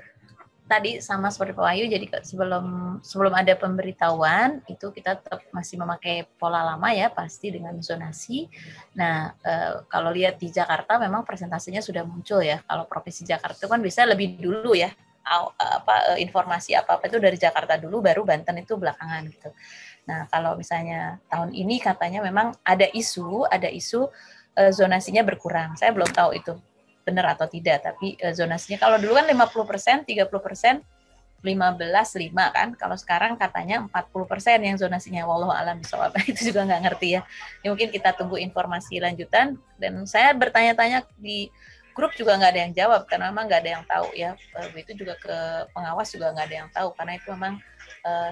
tadi sama seperti Pak Wahyu, jadi sebelum ada pemberitahuan itu kita tetap masih memakai pola lama ya, pasti dengan zonasi. Nah, kalau lihat di Jakarta memang presentasinya sudah muncul ya. Kalau Provinsi Jakarta itu kan bisa lebih dulu ya, informasi apa-apa itu dari Jakarta dulu, baru Banten itu belakangan gitu. Nah, kalau misalnya tahun ini katanya memang ada isu zonasinya berkurang. Saya belum tahu itu benar atau tidak, tapi zonasinya kalau dulu kan 50%, 30%, 15-5 kan. Kalau sekarang katanya 40% yang zonasinya, wallahu alam bishawab. Itu juga nggak ngerti ya. Mungkin kita tunggu informasi lanjutan, dan saya bertanya-tanya di grup juga nggak ada yang jawab karena memang nggak ada yang tahu ya. Itu juga ke pengawas juga nggak ada yang tahu karena itu memang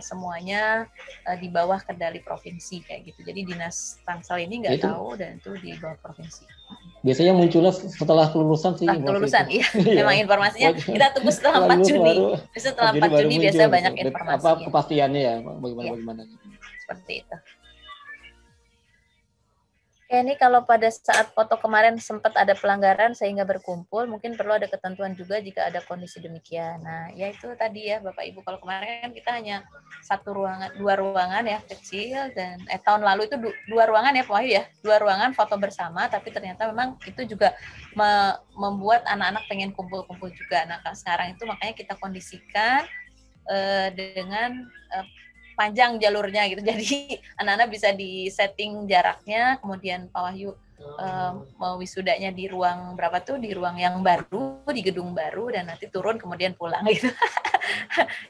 semuanya di bawah kendali provinsi kayak gitu. Jadi dinas Tangsel ini nggak tahu, dan itu di bawah provinsi. Biasanya munculnya setelah kelulusan sih. Setelah kelulusan, iya. Memang informasinya kita tunggu setelah 4 Juni. Setelah 4 Juni biasanya banyak informasi. Apa kepastiannya ya, bagaimana. Seperti itu. Oke, ini kalau pada saat foto kemarin sempat ada pelanggaran sehingga berkumpul, mungkin perlu ada ketentuan juga jika ada kondisi demikian. Nah, ya itu tadi ya Bapak Ibu, kalau kemarin kan kita hanya 2 ruangan ya kecil, dan tahun lalu itu 2 ruangan ya Pak Wahyu ya, 2 ruangan foto bersama, tapi ternyata memang itu juga membuat anak-anak pengen kumpul-kumpul juga. Nah, sekarang itu makanya kita kondisikan dengan panjang jalurnya gitu, jadi anak-anak bisa di setting jaraknya, kemudian Pak Wahyu mau wisudanya di ruang berapa tuh, di ruang yang baru, di gedung baru, dan nanti turun kemudian pulang gitu.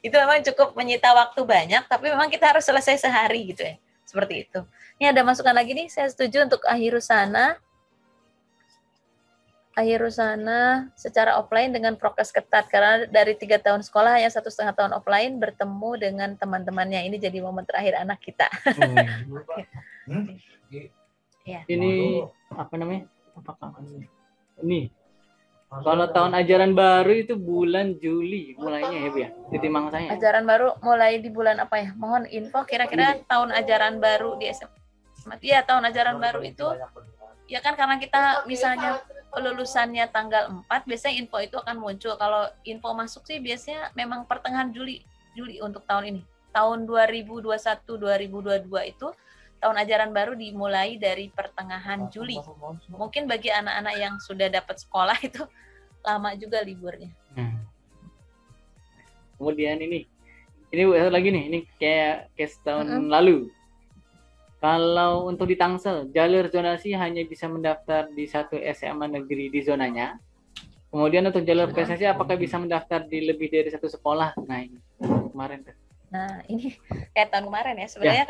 Itu memang cukup menyita waktu banyak, tapi memang kita harus selesai sehari gitu ya, seperti itu. Ini ada masukan lagi nih, saya setuju untuk Akhirus Sana. Akhirusana secara offline dengan prokes ketat karena dari 3 tahun sekolah hanya 1,5 tahun offline bertemu dengan teman-temannya. Ini jadi momen terakhir anak kita. Ya. Ini apa namanya? Ini kalau tahun ajaran baru itu bulan Juli mulainya ya Bu ya? Di timang saya. Ajaran baru mulai di bulan apa ya? Mohon info kira-kira tahun ajaran baru di SMA. Iya, tahun ajaran baru itu ya kan karena kita misalnya lulusannya tanggal 4, biasanya info itu akan muncul. Kalau info masuk sih biasanya memang pertengahan Juli untuk tahun ini. Tahun 2021-2022 itu tahun ajaran baru dimulai dari pertengahan Juli. Mungkin bagi anak-anak yang sudah dapat sekolah itu lama juga liburnya. Kemudian ini lagi nih, ini kayak case tahun lalu. Kalau untuk di Tangsel, jalur zonasi hanya bisa mendaftar di satu SMA negeri di zonanya. Kemudian untuk jalur prestasi, apakah bisa mendaftar di lebih dari satu sekolah? Nah, ini kemarin. Nah, ini kayak tahun kemarin ya. Sebenarnya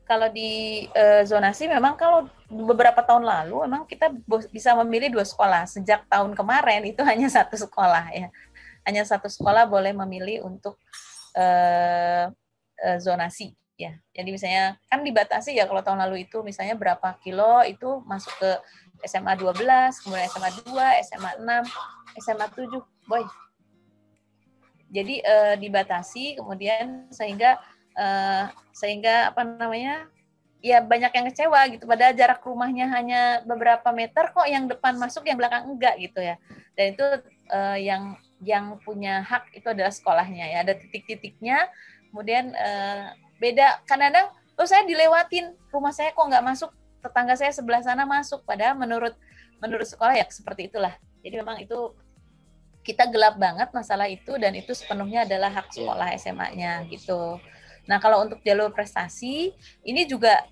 kalau di zonasi memang kalau beberapa tahun lalu memang kita bisa memilih 2 sekolah. Sejak tahun kemarin itu hanya 1 sekolah ya. Hanya 1 sekolah boleh memilih untuk zonasi. Ya, jadi misalnya kan dibatasi ya kalau tahun lalu itu misalnya berapa kilo itu masuk ke SMA 12, kemudian SMA 2, SMA 6, SMA 7, boy. Jadi dibatasi kemudian sehingga apa namanya? Ya banyak yang kecewa gitu. Padahal jarak rumahnya hanya beberapa meter kok yang depan masuk yang belakang enggak gitu ya. Dan itu yang punya hak itu adalah sekolahnya ya. Ada titik-titiknya. Kemudian beda kadang-kadang saya dilewatin rumah saya kok nggak masuk, tetangga saya sebelah sana masuk, padahal menurut sekolah ya seperti itulah. Jadi memang itu kita gelap banget masalah itu dan itu sepenuhnya adalah hak sekolah SMA-nya gitu. Nah kalau untuk jalur prestasi ini juga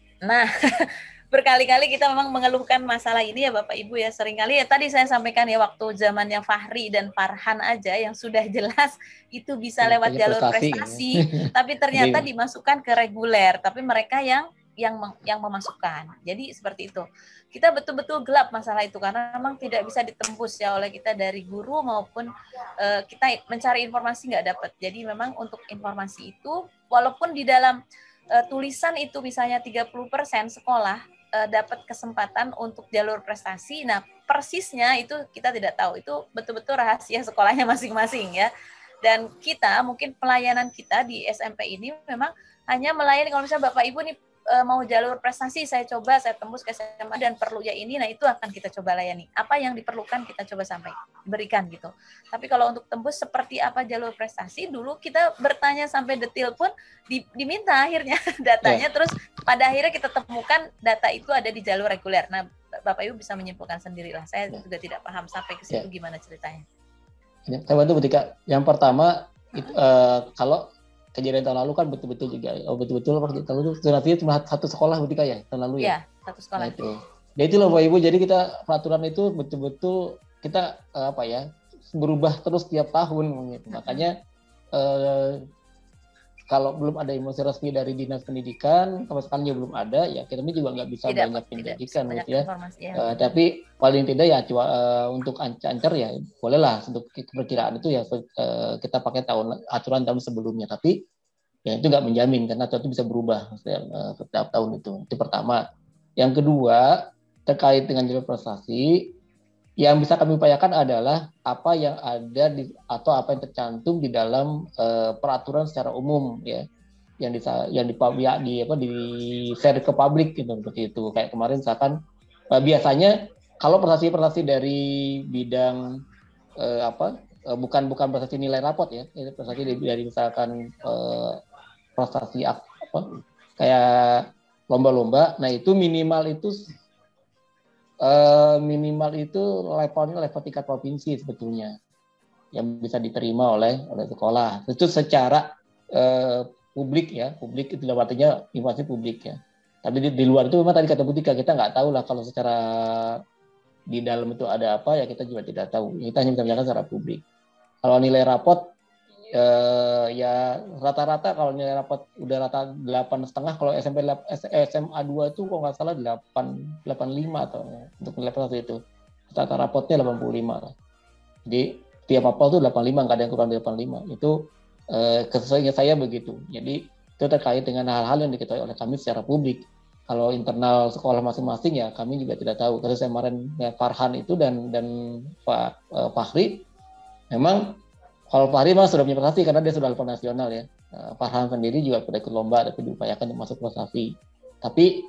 berkali-kali kita memang mengeluhkan masalah ini ya Bapak Ibu ya, seringkali ya tadi saya sampaikan ya waktu zamannya Fahri dan Farhan aja yang sudah jelas itu bisa lewat jalur prestasi tapi ternyata dimasukkan ke reguler, tapi mereka yang memasukkan. Jadi seperti itu. Kita betul-betul gelap masalah itu karena memang tidak bisa ditembus ya oleh kita dari guru maupun kita mencari informasi nggak dapat. Jadi memang untuk informasi itu walaupun di dalam tulisan itu misalnya 30% sekolah dapat kesempatan untuk jalur prestasi. Nah, persisnya itu kita tidak tahu. Itu betul-betul rahasia sekolahnya masing-masing ya. Dan kita mungkin pelayanan kita di SMP ini memang hanya melayani kalau misalnya Bapak Ibu nih mau jalur prestasi, saya tembus ke SMA dan perlu ya ini, nah itu akan kita coba layani. Apa yang diperlukan kita coba berikan gitu. Tapi kalau untuk tembus seperti apa jalur prestasi, dulu kita bertanya sampai detail pun diminta akhirnya datanya, terus pada akhirnya kita temukan data itu ada di jalur reguler. Nah, Bapak Ibu bisa menyimpulkan sendirilah. Saya juga tidak paham sampai ke situ gimana ceritanya. Saya bantu Butika. Yang pertama, kalau kejadian tahun lalu kan betul-betul juga tahun lalu zonasinya cuma 1 sekolah Butika ya tahun lalu ya. Iya, 1 sekolah. Nah, itu. Ya itulah Bapak Ibu, jadi kita peraturan itu betul-betul kita berubah terus tiap tahun gitu. Makanya kalau belum ada informasi resmi dari Dinas Pendidikan, sama sekali belum ada, ya kita juga nggak bisa banyak pendidikan gitu ya. Tapi paling tidak ya untuk ancar ya bolehlah untuk perkiraan itu ya kita pakai aturan tahun sebelumnya. Tapi ya itu nggak menjamin karena itu bisa berubah setiap tahun itu. Itu pertama. Yang kedua terkait dengan jalur prestasi, yang bisa kami upayakan adalah apa yang ada atau apa yang tercantum di dalam peraturan secara umum ya, yang di share ke publik gitu, seperti itu. Kayak kemarin misalkan biasanya kalau prestasi dari bidang bukan prestasi nilai rapot ya, prestasi dari misalkan prestasi kayak lomba-lomba, nah itu minimal itu levelnya level tingkat provinsi sebetulnya yang bisa diterima oleh sekolah. Itu secara publik itu artinya informasi publik ya. Tapi di luar itu memang tadi kata Butika kita nggak tahu lah kalau secara di dalam itu ada apa ya kita juga tidak tahu. Kita hanya bisa menjelaskan secara publik. Kalau nilai rapot ya rata-rata kalau nilai rapot udah rata 8,5, kalau SMA 2 itu kalau nggak salah 8,5 atau untuk nilai prestasi itu tata rapotnya 85 lah. Jadi tiap mapel tuh 85, nggak ada yang kurang dari 85. Itu kesesuaiannya saya begitu. Jadi itu terkait dengan hal-hal yang diketahui oleh kami secara publik. Kalau internal sekolah masing-masing ya kami juga tidak tahu. Karena saya kemarin Farhan itu dan Pak Fahri, memang kalau Fahri memang sudah punya prestasi karena dia sudah level nasional ya. Farhan sendiri juga sudah ikut lomba tapi diupayakan untuk masuk prestasi. Tapi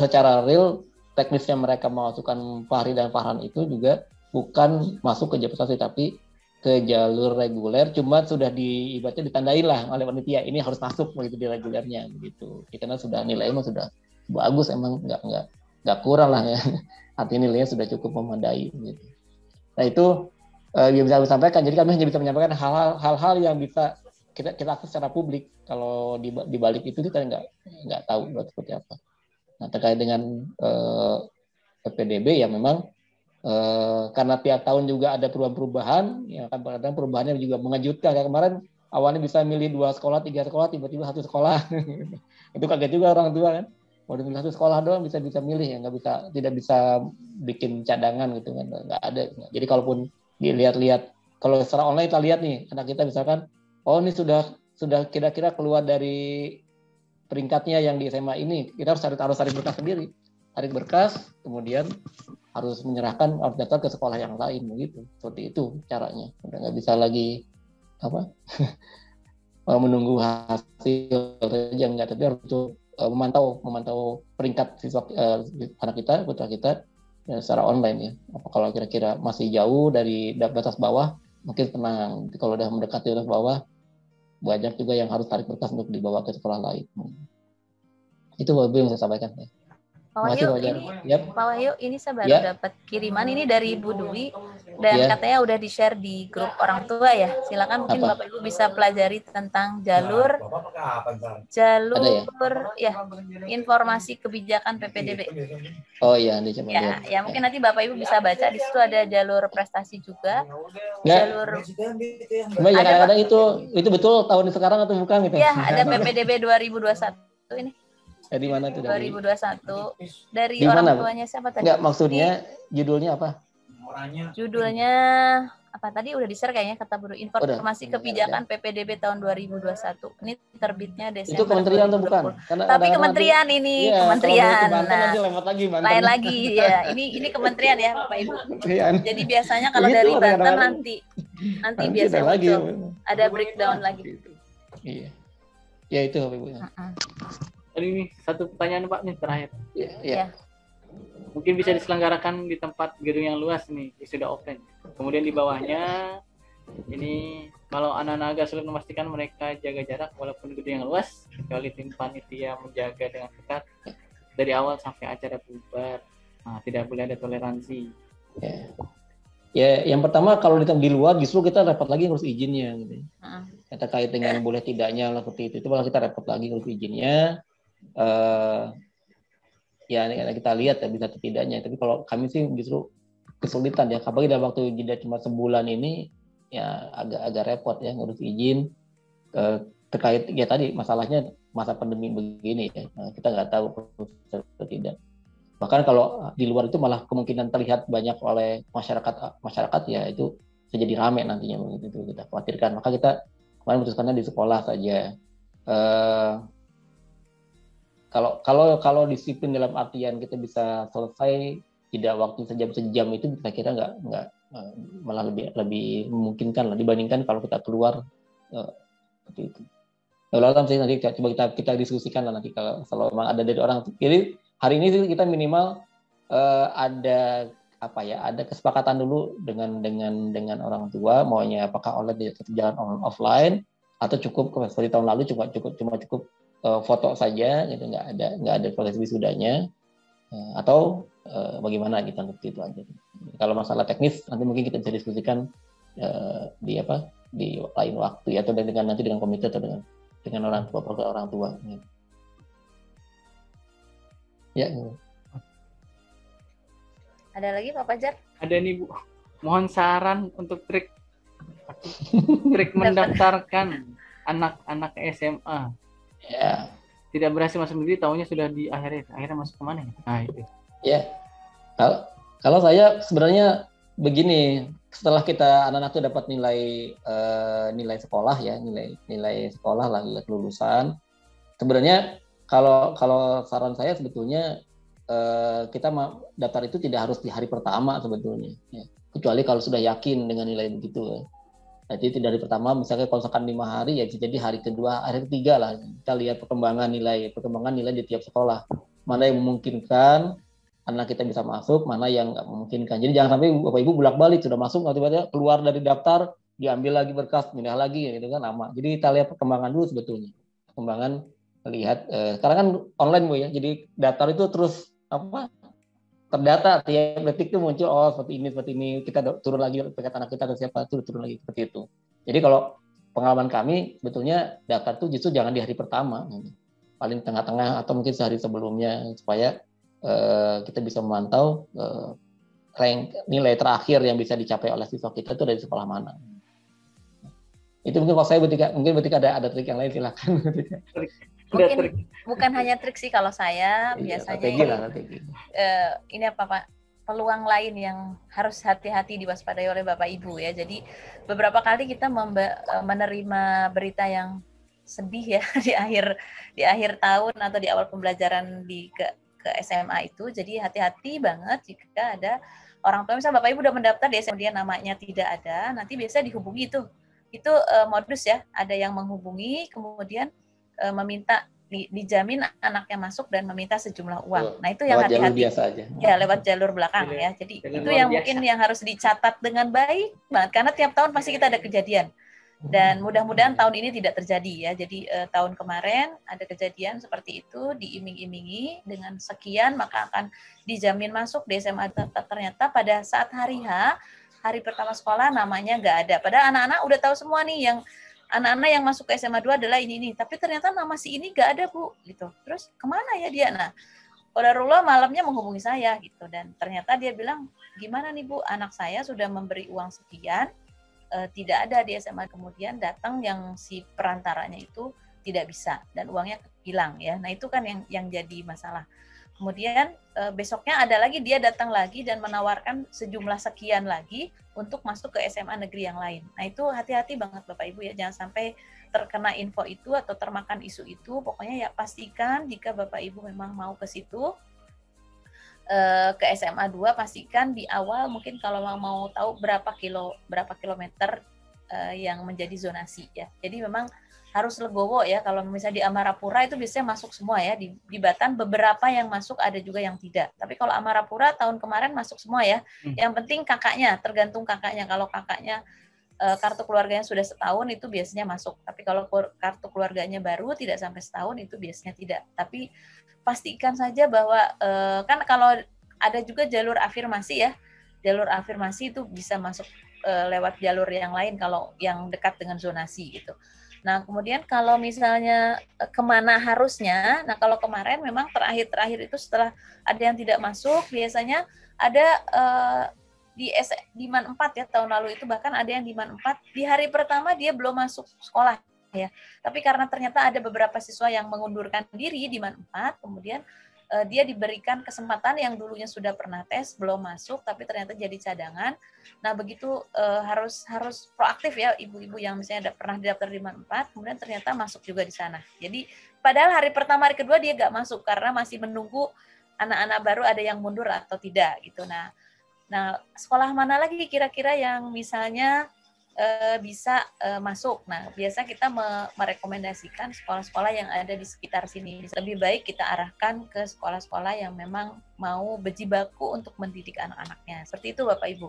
secara real teknisnya mereka memasukkan Fahri dan Farhan itu juga bukan masuk ke jalur prestasi tapi ke jalur reguler, cuma sudah ibaratnya ditandain lah oleh panitia ini harus masuk begitu di regulernya begitu. Karena sudah nilainya sudah bagus, emang nggak kurang lah ya. Artinya nilainya sudah cukup memadai gitu. Nah itu yang bisa kami sampaikan. Jadi kami hanya bisa menyampaikan hal-hal yang bisa kita akses secara publik. Kalau di balik itu kita nggak tahu seperti apa. Nah terkait dengan PPDB ya memang karena tiap tahun juga ada perubahan, ya kan kadang perubahannya juga mengejutkan. Kayak kemarin awalnya bisa milih 2 sekolah, 3 sekolah, tiba-tiba 1 sekolah. Itu kaget juga orang tua kan. Mau milih 1 sekolah doang bisa milih ya, tidak bisa bikin cadangan gitu kan, nggak ada. Jadi kalaupun dilihat-lihat, kalau secara online kita lihat nih, anak kita misalkan, oh ini sudah kira-kira keluar dari peringkatnya yang di SMA ini, kita harus tarik berkas sendiri, tarik berkas, kemudian harus daftar ke sekolah yang lain begitu. Seperti itu caranya. Udah nggak bisa lagi menunggu hasil saja, nggak, tapi harus memantau peringkat siswa anak kita, putra kita ya, secara online ya. Kalau kira-kira masih jauh dari batas bawah, mungkin tenang. Kalau udah mendekati batas bawah, banyak juga yang harus tarik berkas untuk dibawa ke sekolah lain. Itu yang saya sampaikan ya. Pak Wahyu, ini saya baru dapat kiriman ini dari Bu Dwi dan katanya udah di-share di grup orang tua ya. Silakan mungkin Bapak Ibu bisa pelajari tentang jalur informasi kebijakan PPDB. Oh iya, coba ya mungkin nanti Bapak Ibu bisa baca di situ ada jalur prestasi juga. Jalur kadang-kadang itu betul tahun sekarang atau bukan gitu. Ya, ada PPDB 2021 ini. Di mana tuh? 2021 dari orang tuanya siapa tadi? Enggak, maksudnya judulnya apa? Judulnya apa tadi udah di-share kayaknya kata Bu, informasi kebijakan PPDB tahun 2021. Ini terbitnya Desember. Itu kementerian atau bukan? Tapi kementerian ini, kementerian. Lain lagi ya. Ini kementerian ya, Bapak Ibu. Jadi biasanya kalau dari Banten nanti biasanya ada breakdown lagi. Iya. Ya itu Bapak Ibu. Ini satu pertanyaan Pak nih terakhir. Iya. Mungkin bisa diselenggarakan di tempat gedung yang luas nih, sudah open. Kemudian di bawahnya ini kalau anak-anak agak sulit memastikan mereka jaga jarak walaupun gedung yang luas, kecuali tim panitia menjaga dengan ketat dari awal sampai acara bubar. Nah, tidak boleh ada toleransi. Ya, yang pertama kalau di luar justru kita repot lagi ngurus izinnya gitu. Terkait dengan boleh tidaknya lah seperti itu malah kita repot lagi ngurus izinnya. Ya kita lihat ya bisa atau tidaknya. Tapi kalau kami sih justru kesulitan ya. Apalagi dalam waktu jeda cuma sebulan ini ya agak repot ya ngurus izin terkait ya tadi masalahnya masa pandemi begini ya. Kita nggak tahu atau tidak. Bahkan kalau di luar itu malah kemungkinan terlihat banyak oleh masyarakat ya itu bisa jadi rame nantinya begitu kita khawatirkan. Maka kita kemarin memutuskannya di sekolah saja. Kalau disiplin dalam artian kita bisa selesai tidak waktu sejam itu saya kira nggak malah lebih memungkinkan lah dibandingkan kalau kita keluar seperti itu. Lalu sih nanti coba kita diskusikan lah nanti kalau memang ada dari orang. Jadi hari ini sih kita minimal ada kesepakatan dulu dengan orang tua maunya apakah online jalan offline atau cukup seperti tahun lalu cuma cukup foto saja gitu, nggak ada proses wisudanya atau bagaimana gitu seperti itu aja. Kalau masalah teknis nanti mungkin kita bisa diskusikan di lain waktu ya, atau dengan komite atau dengan orang tua gitu. Ya. Ada lagi Pak Fajar? Ada nih Bu. Mohon saran untuk trik mendaftarkan anak-anak SMA. Ya. Tidak berhasil masuk negeri, tahunya sudah di akhirnya masuk kemana ya? Nah itu. Ya. Kalau saya sebenarnya begini, setelah kita anak-anak itu dapat nilai sekolah ya, nilai sekolah lah, nilai kelulusan. Sebenarnya kalau saran saya sebetulnya kita daftar itu tidak harus di hari pertama sebetulnya, ya. Kecuali kalau sudah yakin dengan nilai begitu. Ya. Jadi tidak hari pertama, misalnya kalau misalkan 5 hari ya jadi hari kedua, hari ketiga lah. Kita lihat perkembangan nilai di tiap sekolah. Mana yang memungkinkan anak kita bisa masuk, mana yang nggak memungkinkan. Jadi jangan sampai Bapak Ibu bolak-balik sudah masuk, tiba-tiba keluar dari daftar, diambil lagi berkas, pindah lagi, gitu kan lama. Jadi kita lihat perkembangan dulu sebetulnya. Perkembangan lihat sekarang kan online Bu ya. Jadi daftar itu terus terdata tiap detik itu muncul seperti ini kita turun lagi pekat anak kita ke siapa turun lagi seperti itu. Jadi kalau pengalaman kami sebetulnya daftar itu justru jangan di hari pertama, paling tengah-tengah atau mungkin sehari sebelumnya supaya kita bisa memantau rank nilai terakhir yang bisa dicapai oleh siswa kita itu dari sekolah mana. Itu mungkin kalau saya berarti ada trik yang lain silakan. Mungkin bukan hanya trik sih kalau saya biasanya ini apa Pak, peluang lain yang harus hati-hati diwaspadai oleh Bapak Ibu ya. Jadi beberapa kali kita menerima berita yang sedih ya di akhir tahun atau di awal pembelajaran ke SMA itu. Jadi hati-hati banget jika ada orang tua misalnya Bapak Ibu udah mendaftar di SMA dia namanya tidak ada, nanti biasa dihubungi itu modus ya, ada yang menghubungi kemudian meminta dijamin anaknya masuk dan meminta sejumlah uang. Nah itu yang hati-hati. Ya lewat jalur belakang ya. Jadi itu yang mungkin yang harus dicatat dengan baik banget karena tiap tahun pasti kita ada kejadian. Dan mudah-mudahan tahun ini tidak terjadi ya. Jadi tahun kemarin ada kejadian seperti itu, diiming-imingi dengan sekian maka akan dijamin masuk di SMA. Ternyata pada saat hari pertama sekolah namanya nggak ada. Padahal anak-anak udah tahu semua nih yang anak-anak yang masuk ke SMA 2 adalah ini, tapi ternyata nama si ini nggak ada Bu, gitu. Terus kemana ya dia? Nah, qadarullah malamnya menghubungi saya gitu, dan ternyata dia bilang, gimana nih Bu, anak saya sudah memberi uang sekian, tidak ada di SMA, kemudian datang yang si perantaranya itu tidak bisa dan uangnya hilang ya. Nah itu kan yang jadi masalah. Kemudian besoknya ada lagi dia datang lagi dan menawarkan sejumlah sekian lagi untuk masuk ke SMA negeri yang lain. Nah itu hati-hati banget Bapak Ibu ya, jangan sampai terkena info itu atau termakan isu itu. Pokoknya ya pastikan jika Bapak Ibu memang mau ke situ, ke SMA 2 pastikan di awal mungkin kalau mau tahu berapa kilometer yang menjadi zonasi ya. Jadi memang harus legowo ya, kalau misalnya di Amarapura itu biasanya masuk semua ya, di Batan beberapa yang masuk, ada juga yang tidak. Tapi kalau Amarapura tahun kemarin masuk semua ya. Yang penting kakaknya, tergantung kakaknya. Kalau kakaknya kartu keluarganya sudah setahun itu biasanya masuk. Tapi kalau kartu keluarganya baru tidak sampai setahun itu biasanya tidak. Tapi pastikan saja bahwa kan kalau ada juga jalur afirmasi ya. Jalur afirmasi itu bisa masuk lewat jalur yang lain kalau yang dekat dengan zonasi gitu. Nah, kemudian kalau misalnya kemana harusnya, nah kalau kemarin memang terakhir itu setelah ada yang tidak masuk, biasanya ada di MAN 4 ya, tahun lalu itu bahkan ada yang di MAN 4, di hari pertama dia belum masuk sekolah ya. Tapi karena ternyata ada beberapa siswa yang mengundurkan diri di MAN 4, kemudian dia diberikan kesempatan yang dulunya sudah pernah tes, belum masuk, tapi ternyata jadi cadangan. Nah, begitu harus proaktif ya, ibu-ibu yang misalnya pernah didaftar di MAN 4, kemudian ternyata masuk juga di sana. Jadi, padahal hari pertama, hari kedua dia nggak masuk, karena masih menunggu anak-anak baru ada yang mundur atau tidak. Gitu. Nah, sekolah mana lagi kira-kira yang misalnya bisa masuk. Nah, biasa kita merekomendasikan sekolah-sekolah yang ada di sekitar sini. Lebih baik kita arahkan ke sekolah-sekolah yang memang mau berjibaku untuk mendidik anak-anaknya. Seperti itu Bapak Ibu.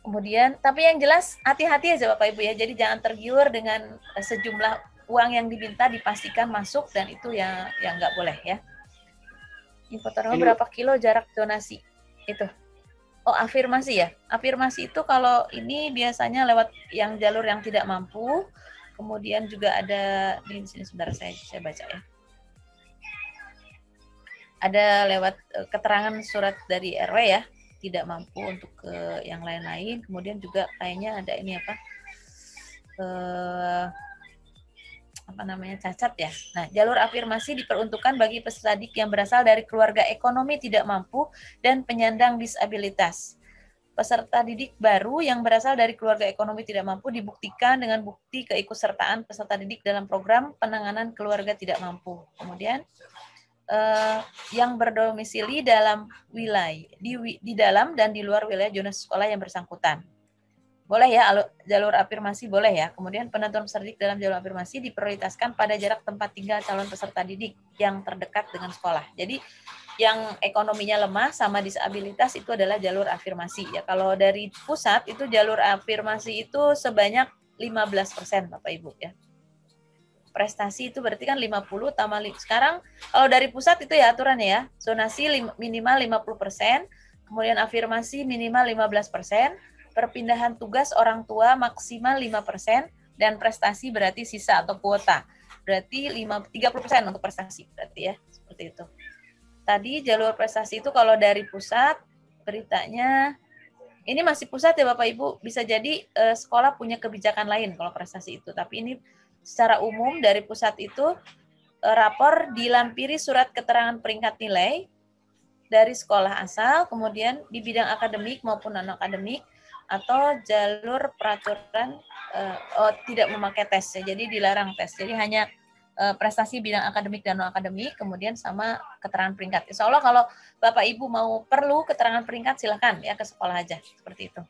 Kemudian, tapi yang jelas hati-hati aja Bapak Ibu ya. Jadi jangan tergiur dengan sejumlah uang yang diminta, dipastikan masuk, dan itu yang nggak boleh ya. Info berapa kilo jarak donasi itu? Oh, afirmasi ya. Afirmasi itu kalau ini biasanya lewat yang jalur yang tidak mampu. Kemudian juga ada di sini, sebentar saya baca ya. Ada lewat keterangan surat dari RW ya, tidak mampu untuk ke yang lain-lain. Kemudian juga kayaknya ada ini apa? cacat ya. Nah, jalur afirmasi diperuntukkan bagi peserta didik yang berasal dari keluarga ekonomi tidak mampu dan penyandang disabilitas. Peserta didik baru yang berasal dari keluarga ekonomi tidak mampu dibuktikan dengan bukti keikutsertaan peserta didik dalam program penanganan keluarga tidak mampu. Kemudian yang berdomisili dalam wilayah di dalam dan di luar wilayah zona sekolah yang bersangkutan. Boleh ya, jalur afirmasi boleh ya. Kemudian penentuan peserta didik dalam jalur afirmasi diprioritaskan pada jarak tempat tinggal calon peserta didik yang terdekat dengan sekolah. Jadi yang ekonominya lemah sama disabilitas itu adalah jalur afirmasi ya. Kalau dari pusat itu jalur afirmasi itu sebanyak 15% Bapak Ibu ya. Prestasi itu berarti kan 50 tambah sekarang kalau dari pusat itu ya aturannya ya. Zonasi minimal 50%, kemudian afirmasi minimal 15%. Perpindahan tugas orang tua maksimal 5%, dan prestasi berarti sisa atau kuota. Berarti 30% untuk prestasi, berarti ya, seperti itu. Tadi jalur prestasi itu kalau dari pusat, beritanya, ini masih pusat ya Bapak Ibu, bisa jadi sekolah punya kebijakan lain kalau prestasi itu. Tapi ini secara umum dari pusat itu, rapor dilampiri surat keterangan peringkat nilai dari sekolah asal, kemudian di bidang akademik maupun non-akademik, atau jalur peraturan tidak memakai tes ya, jadi dilarang tes. Jadi hanya prestasi bidang akademik dan non akademik, kemudian sama keterangan peringkat. Insya Allah kalau Bapak Ibu mau perlu keterangan peringkat silakan ya ke sekolah aja seperti itu.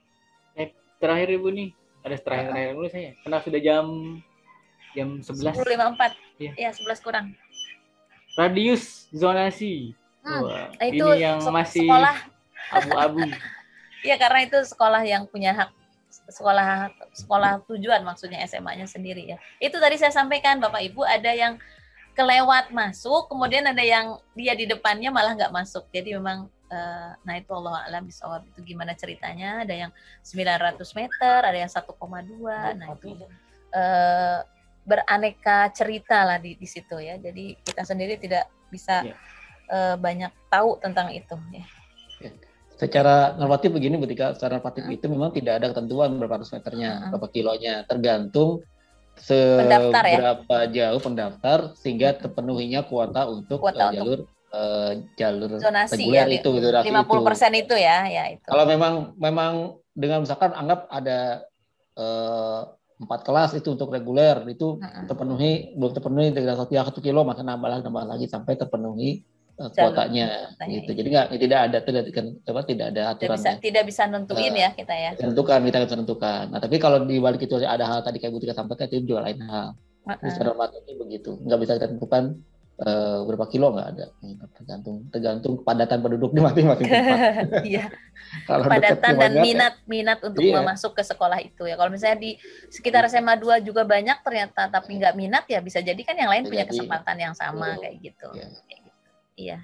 Terakhir Ibu nih, ada terakhir dulu saya. Karena sudah jam 11. 10.54. Ya 11 kurang. Radius zonasi. Wah, itu ini yang masih sekolah abu-abu. Iya, karena itu sekolah yang punya hak, sekolah tujuan maksudnya SMA-nya sendiri ya. Itu tadi saya sampaikan Bapak Ibu, ada yang kelewat masuk, kemudian ada yang dia di depannya malah nggak masuk. Jadi memang nah itu Allah a'lam bishawab, itu gimana ceritanya. Ada yang 900 meter, ada yang 1,2. Nah itu beraneka cerita lah di situ ya. Jadi kita sendiri tidak bisa banyak tahu tentang itu ya. Secara normatif begini, Bu Tika, secara normatif itu memang tidak ada ketentuan berapa ratus meternya, berapa kilonya, tergantung seberapa jauh pendaftar sehingga terpenuhinya kuota untuk jalur zonasi reguler ya, itu 50% itu ya itu. Kalau memang dengan misalkan anggap ada 4 kelas itu untuk reguler itu belum terpenuhi dengan 1 kilo, maka nambah lagi sampai terpenuhi kuotanya gitu. Jadi tidak ada aturan. Tidak bisa nentuin ya kita ya. Kita bisa tentukan. Nah, tapi kalau di balik itu ada hal tadi kayak Bu Tika sampaikan, itu juga lain hal. Secara normatif begitu. Nggak bisa kita tentukan berapa kilo, nggak ada. Tergantung kepadatan penduduk di masing-masing tempat. Iya. Kepadatan dan minat untuk masuk ke sekolah itu ya. Kalau misalnya di sekitar SMA 2 juga banyak ternyata tapi nggak minat ya, bisa jadi kan yang lain punya kesempatan yang sama kayak gitu. Iya.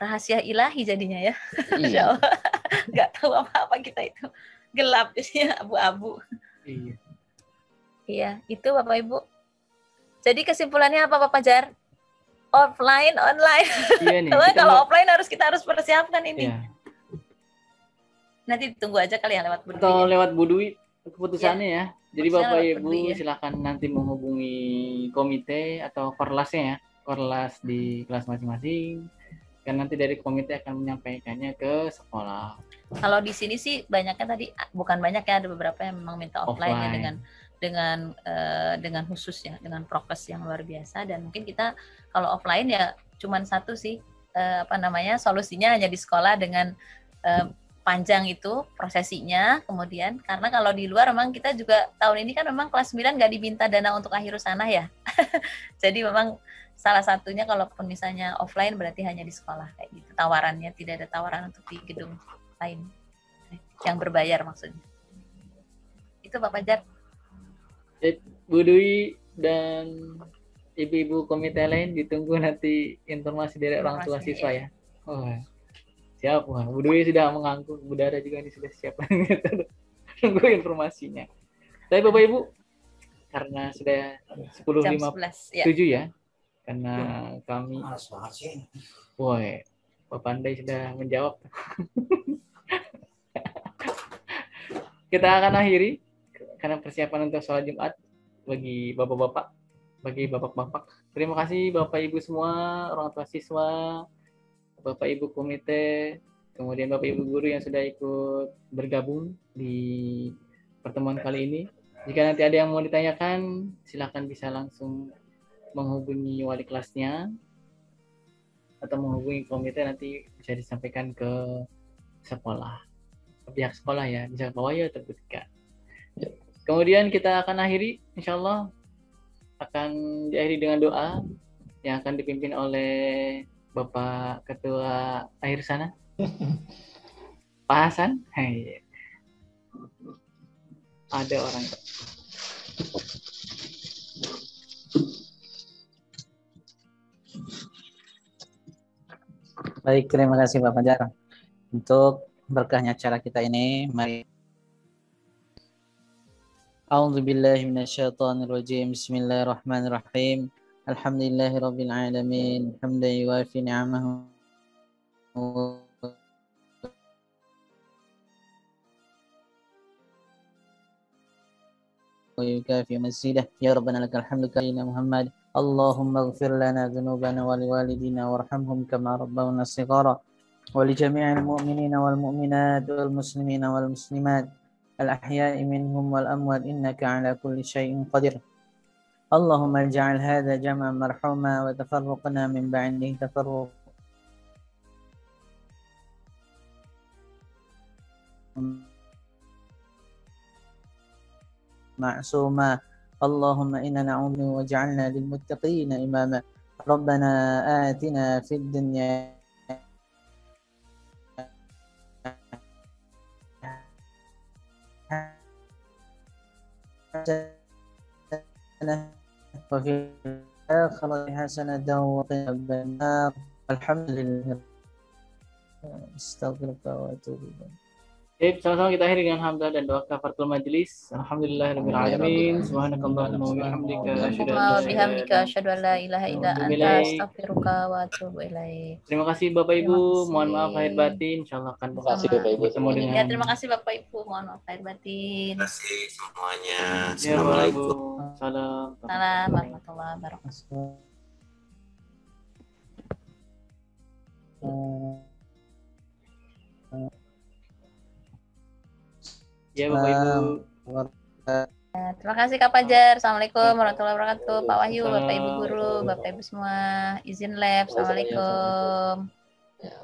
Rahasia ilahi jadinya ya. Iya. Nggak tahu apa-apa kita itu. Gelap jadinya, abu-abu. Iya, itu Bapak Ibu. Jadi kesimpulannya apa Pak Jar? Offline, online. Iya nih, kalau offline kita harus persiapkan ini. Iya. Nanti tunggu aja kali ya lewat Bu Dwi. Atau lewat Bu Dwi keputusannya ya. Jadi Bapak Ibu silakan nanti menghubungi komite atau korlasnya ya. Korlas di kelas masing-masing, kan nanti dari komite akan menyampaikannya ke sekolah. Kalau di sini sih banyaknya tadi, bukan banyak ya, ada beberapa yang memang minta offline. Ya, dengan khusus ya, dengan prokes yang luar biasa. Dan mungkin kita kalau offline ya cuman satu sih solusinya hanya di sekolah dengan panjang itu prosesinya. Kemudian karena kalau di luar memang kita juga tahun ini kan memang kelas 9 nggak diminta dana untuk akhirus sana ya. Jadi memang salah satunya kalaupun misalnya offline berarti hanya di sekolah kayak gitu. Tawarannya tidak ada tawaran untuk di gedung lain yang berbayar maksudnya. Itu Bapak Jar. Bu Dwi dan ibu-ibu komite lain ditunggu nanti informasi dari orang tua siswa ya. Oh, siap. Wah, Bu Dwi sudah mengangguk, Bu Dara juga ini sudah siap. Tunggu informasinya. Tapi Bapak Ibu, karena sudah 10.57 ya. Karena kami, woi, Pak Pandai sudah menjawab. Kita akan akhiri karena persiapan untuk sholat Jumat. bagi bapak-bapak, terima kasih Bapak Ibu semua, orang tua siswa, Bapak Ibu komite, kemudian Bapak Ibu guru yang sudah ikut bergabung di pertemuan kali ini. Jika nanti ada yang mau ditanyakan, silakan bisa langsung menghubungi wali kelasnya atau menghubungi komite, nanti bisa disampaikan ke sekolah, ke pihak sekolah ya, bisa ke bawah ya atau tidak. Kemudian kita akan akhiri, insya Allah akan diakhiri dengan doa yang akan dipimpin oleh Bapak Ketua akhir sana, Pak Hasan. Hai. Ada orang. Baik, terima kasih Bapak Jar. Untuk berkahnya acara kita ini, mari. A'udzubillahi minasyaitonirrajim. Bismillahirrahmanirrahim. Alhamdulillahirabbil alamin. Hamdan yuwafi ni'amahu ويكافئ مزيده يا ربنا لك الحمد كريم محمد اللهم اغفر لنا ذنوبنا ولوالدينا وارحمهم كما ربونا صغارا ولجميع المؤمنين والمؤمنات والمسلمين والمسلمات الأحياء منهم والأموات إنك على كل شيء قدير اللهم اجعل هذا جمعا مرحوما وتفرقنا من بعده تفرق معصوما اللهم إنا نعوذ واجعلنا للمتقين إماما ربنا آتنا في الدنيا حسنة وفي الآخرة حسنة وقنا عذاب النار الحمد لله استغفرك وأتوب إليك. Baik, sama-sama kita akhiri dengan hamdalah dan doa kafaratul majelis. Alhamdulillahirabbil alamin. Subhanakallahumma wa bihamdika asyhadu an la ilaha illa anta astaghfiruka wa atubu ilaik. Terima kasih Bapak Ibu, mohon maaf lahir batin. Insyaallah akan bertemu dengan. Ya, terima kasih Bapak Ibu, mohon maaf lahir batin. Terima kasih semuanya. Assalamualaikum. Salam. Salam warahmatullahi wabarakatuh. Ya Bapak Ibu. Terima kasih Kak Fajar. Assalamualaikum warahmatullahi wabarakatuh. Pak Wahyu, Bapak Ibu guru, Bapak Ibu semua. Izin lab. Assalamualaikum. Ya,